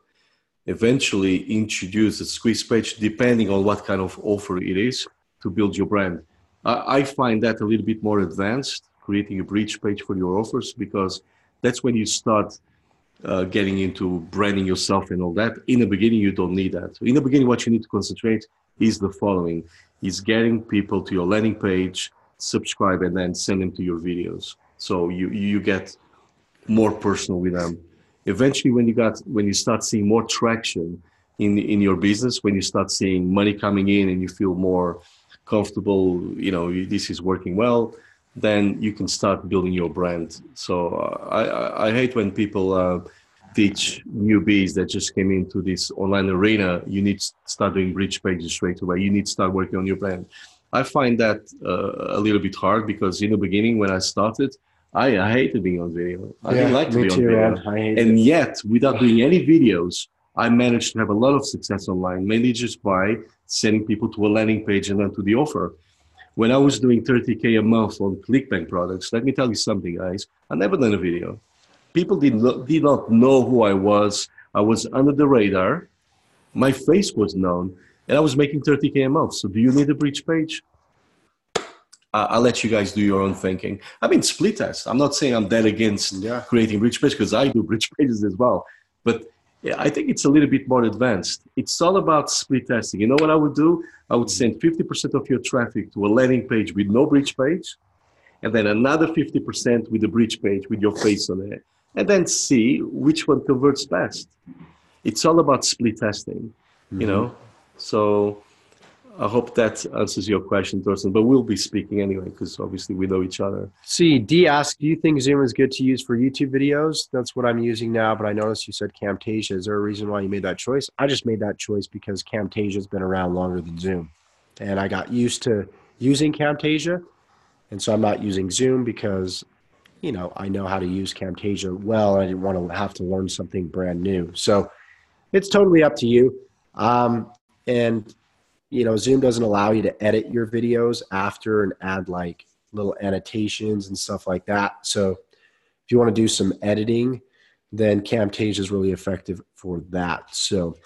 Eventually introduce a squeeze page depending on what kind of offer it is to build your brand. I find that a little bit more advanced, creating a bridge page for your offers, because that's when you start getting into branding yourself and all that. In the beginning, you don't need that. So in the beginning, what you need to concentrate is the following: is getting people to your landing page, subscribe, and then send them to your videos. So you get more personal with them. Eventually, when you start seeing more traction in your business, when you start seeing money coming in and you feel more comfortable, you know, this is working well, then you can start building your brand. So I hate when people teach newbies that just came into this online arena, you need to start doing bridge pages straight away. You need to start working on your brand. I find that a little bit hard, because in the beginning when I started, I hated being on video. I didn't like to be on video. And yet, without doing any videos, I managed to have a lot of success online, mainly just by sending people to a landing page and then to the offer. When I was doing 30K a month on ClickBank products, let me tell you something, guys. I never done a video. People did not know who I was. I was under the radar. My face was known, and I was making 30K a month. So do you need a bridge page? I'll let you guys do your own thinking. I mean, split test. I'm not saying I'm dead against creating bridge pages, because I do bridge pages as well. But yeah, I think it's a little bit more advanced. It's all about split testing. You know what I would do? I would send 50% of your traffic to a landing page with no bridge page, and then another 50% with a bridge page with your face on it, and then see which one converts best. It's all about split testing, you know? So I hope that answers your question, Thorsten, but we'll be speaking anyway, because obviously we know each other. See, D asked, do you think Zoom is good to use for YouTube videos? That's what I'm using now, but I noticed you said Camtasia. Is there a reason why you made that choice? I just made that choice because Camtasia has been around longer than Zoom. And I got used to using Camtasia, and so I'm not using Zoom because, you know, I know how to use Camtasia well. I didn't want to have to learn something brand new. So it's totally up to you. And you know, Zoom doesn't allow you to edit your videos after and add like little annotations and stuff like that. So if you want to do some editing, then Camtasia is really effective for that. So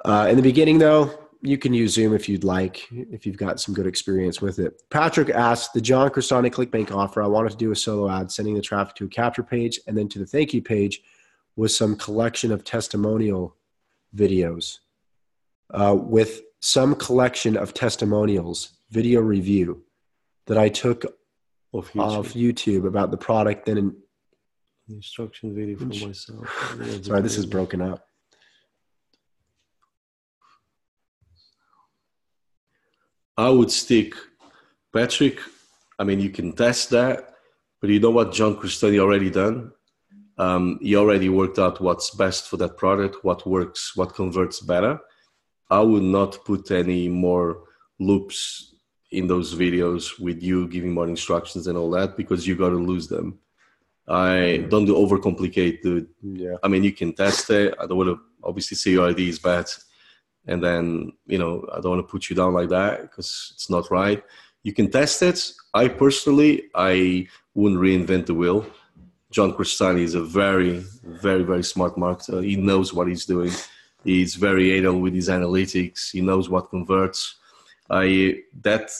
in the beginning though, you can use Zoom if you'd like, if you've got some good experience with it. Patrick asked, the John Crestani ClickBank offer, I wanted to do a solo ad, sending the traffic to a capture page and then to the thank you page with some collection of testimonial videos. With some collection of testimonials, video review that I took off YouTube about the product. Then an instruction video for myself. Sorry, this is broken up. I would stick, Patrick. I mean, you can test that, but you know what John Crestani already done? He already worked out what's best for that product, what works, what converts better. I would not put any more loops in those videos with you giving more instructions and all that, because you got to lose them. I don't overcomplicate the. Yeah. I mean, you can test it. I don't want to obviously say your idea is bad, and then I don't want to put you down like that because it's not right. You can test it. I wouldn't reinvent the wheel. John Crestani is a very, very, very smart marketer. He knows what he's doing. He's very able with his analytics. He knows what converts. That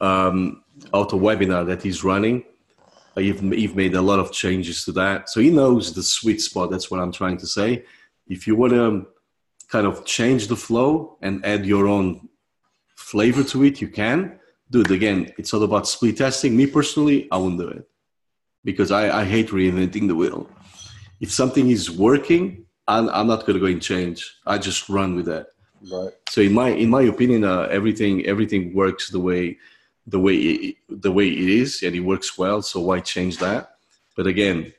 auto webinar that he's running, you've made a lot of changes to that. So he knows the sweet spot. That's what I'm trying to say. If you want to kind of change the flow and add your own flavor to it, you can do it. Again, it's all about split testing. Me personally, I wouldn't do it because I hate reinventing the wheel. If something is working, I'm not going to go and change. I just run with that. Right. So in my opinion, everything works the way it is, and it works well. So why change that? But again,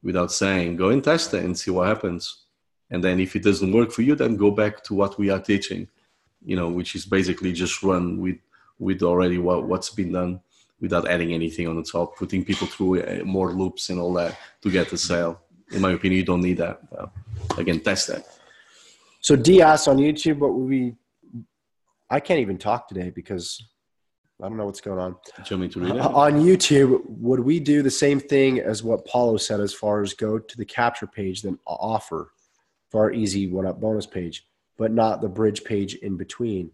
without saying, go and test it and see what happens. And then if it doesn't work for you, then go back to what we are teaching, which is basically just run with already what's been done without adding anything on the top, putting people through more loops and all that to get the sale. In my opinion, you don't need that. Again, test that. So D asked on YouTube, I can't even talk today because I don't know what's going on. Do you want me to read it? On YouTube, would we do the same thing as what Paulo said as far as go to the capture page, then offer for our easy one-up bonus page, but not the bridge page in between?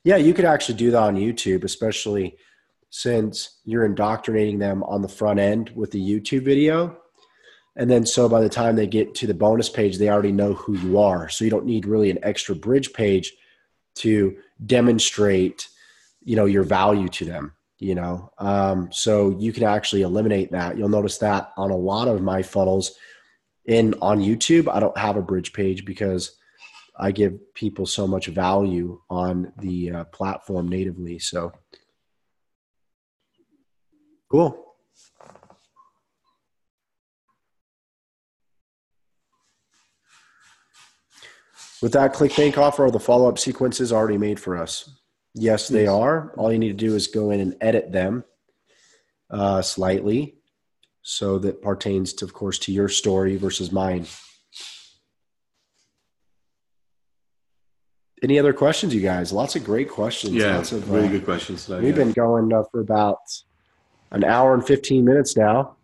Yeah, you could actually do that on YouTube, especially since you're indoctrinating them on the front end with the YouTube video. And then so by the time they get to the bonus page, they already know who you are. So you don't need really an extra bridge page to demonstrate, your value to them, So you can actually eliminate that. You'll notice that on a lot of my funnels on YouTube, I don't have a bridge page because I give people so much value on the platform natively. So cool. With that ClickBank offer, are the follow-up sequences already made for us? Yes, they are. All you need to do is go in and edit them slightly so that pertains to, of course, to your story versus mine. Any other questions, you guys? Lots of great questions. Yeah, lots of really good questions today. We've been going for about an hour and 15 minutes now.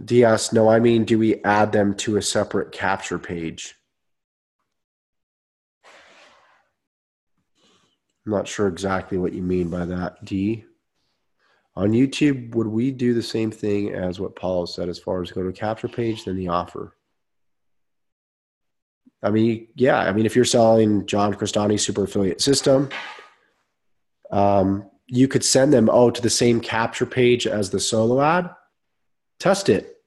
DS, no, I mean, do we add them to a separate capture page? I'm not sure exactly what you mean by that, D. On YouTube, would we do the same thing as what Paulo said as far as go to a capture page, then the offer? I mean, yeah. I mean, if you're selling John Crestani's super affiliate system, you could send them, to the same capture page as the solo ad. Test it,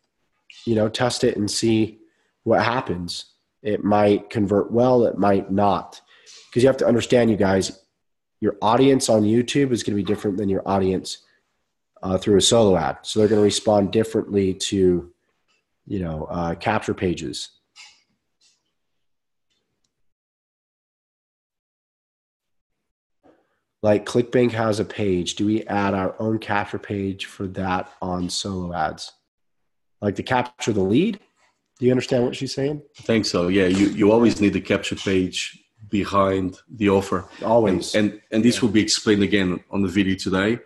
test it and see what happens. It might convert well. It might not. Because you have to understand, you guys, your audience on YouTube is going to be different than your audience through a solo ad. So they're going to respond differently to, capture pages. Like ClickBank has a page. Do we add our own capture page for that on solo ads? Like to capture the lead? Do you understand what she's saying? I think so. Yeah, you always need the capture page behind the offer. Always. And this will be explained again on the video today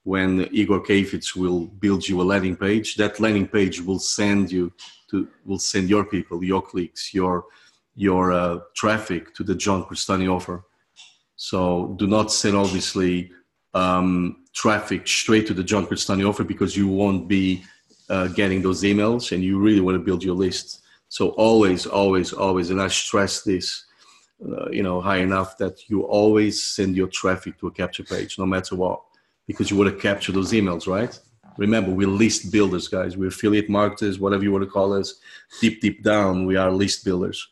when Igor Kafitz will build you a landing page. That landing page will send your people, your clicks, your traffic to the John Crestani offer. So do not send obviously traffic straight to the John Crestani offer because you won't be getting those emails and you really want to build your list. So always, and I stress this, high enough that you always send your traffic to a capture page, no matter what, because you want to capture those emails, right? Remember, we're list builders, guys. We're affiliate marketers, whatever you want to call us. Deep down, we are list builders.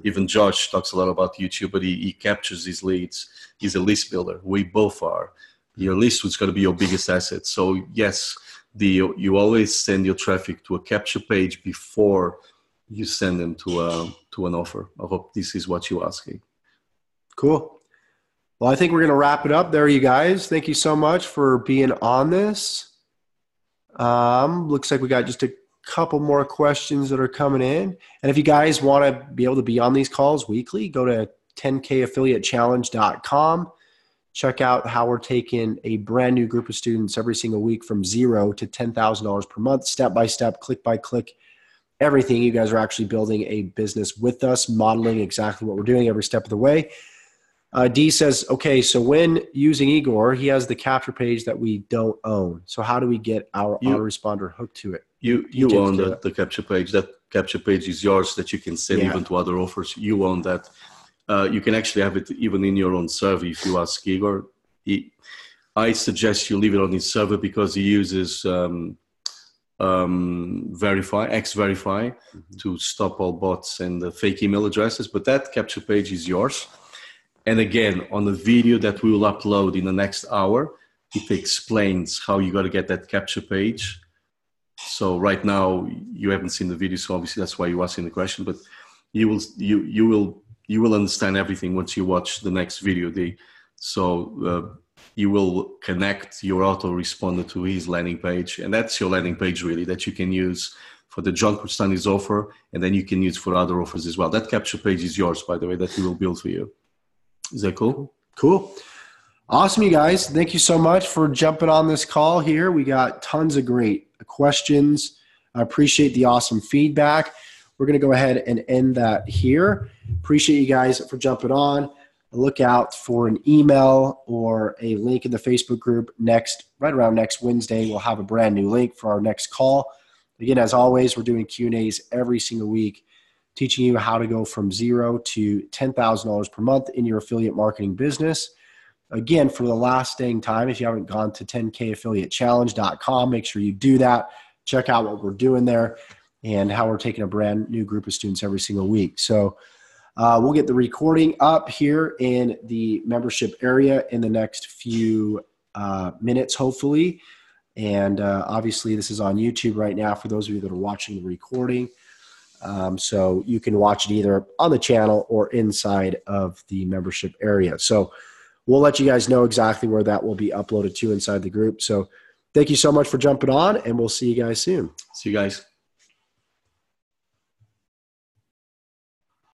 Even Josh talks a lot about YouTube, but he captures his leads. He's a list builder. We both are. Your list is going to be your biggest asset. So yes, you always send your traffic to a capture page before you send them to an offer. I hope this is what you're asking. Cool. Well, I think we're going to wrap it up there, you guys. Thank you so much for being on this. Looks like we got just a couple more questions that are coming in. And if you guys want to be able to be on these calls weekly, go to 10kaffiliatechallenge.com. Check out how we're taking a brand new group of students every single week from $0 to $10,000 per month, step by step, click by click, everything. You guys are actually building a business with us, modeling exactly what we're doing every step of the way. D says, okay, so when using Igor, he has the capture page that we don't own. So how do we get our autoresponder hooked to it? You own the capture page. That capture page is yours that you can send even to other offers. You own that. You can actually have it even in your own server if you ask Igor. I suggest you leave it on his server because he uses X-Verify to stop all bots and the fake email addresses. But that capture page is yours. And again, on the video that we will upload in the next hour, it explains how you got to get that capture page. So right now you haven't seen the video, so obviously that's why you're asking the question. But you will understand everything once you watch the next video. You will connect your autoresponder to his landing page, and that's your landing page really that you can use for the John Crustani's offer, and then you can use for other offers as well. That capture page is yours, by the way, that we will build for you. Is that cool? Cool. Awesome, you guys. Thank you so much for jumping on this call here. We got tons of great questions. I appreciate the awesome feedback. We're going to go ahead and end that here. Appreciate you guys for jumping on. Look out for an email or a link in the Facebook group right around next Wednesday. We'll have a brand new link for our next call. Again, as always, we're doing Q&As every single week, teaching you how to go from $0 to $10,000 per month in your affiliate marketing business. Again, for the last dang time, if you haven't gone to 10kaffiliatechallenge.com, make sure you do that. Check out what we're doing there and how we're taking a brand new group of students every single week. So we'll get the recording up here in the membership area in the next few minutes, hopefully. And obviously, this is on YouTube right now for those of you that are watching the recording. So you can watch it either on the channel or inside of the membership area. So we'll let you guys know exactly where that will be uploaded to inside the group. So thank you so much for jumping on, and we'll see you guys soon. See you guys.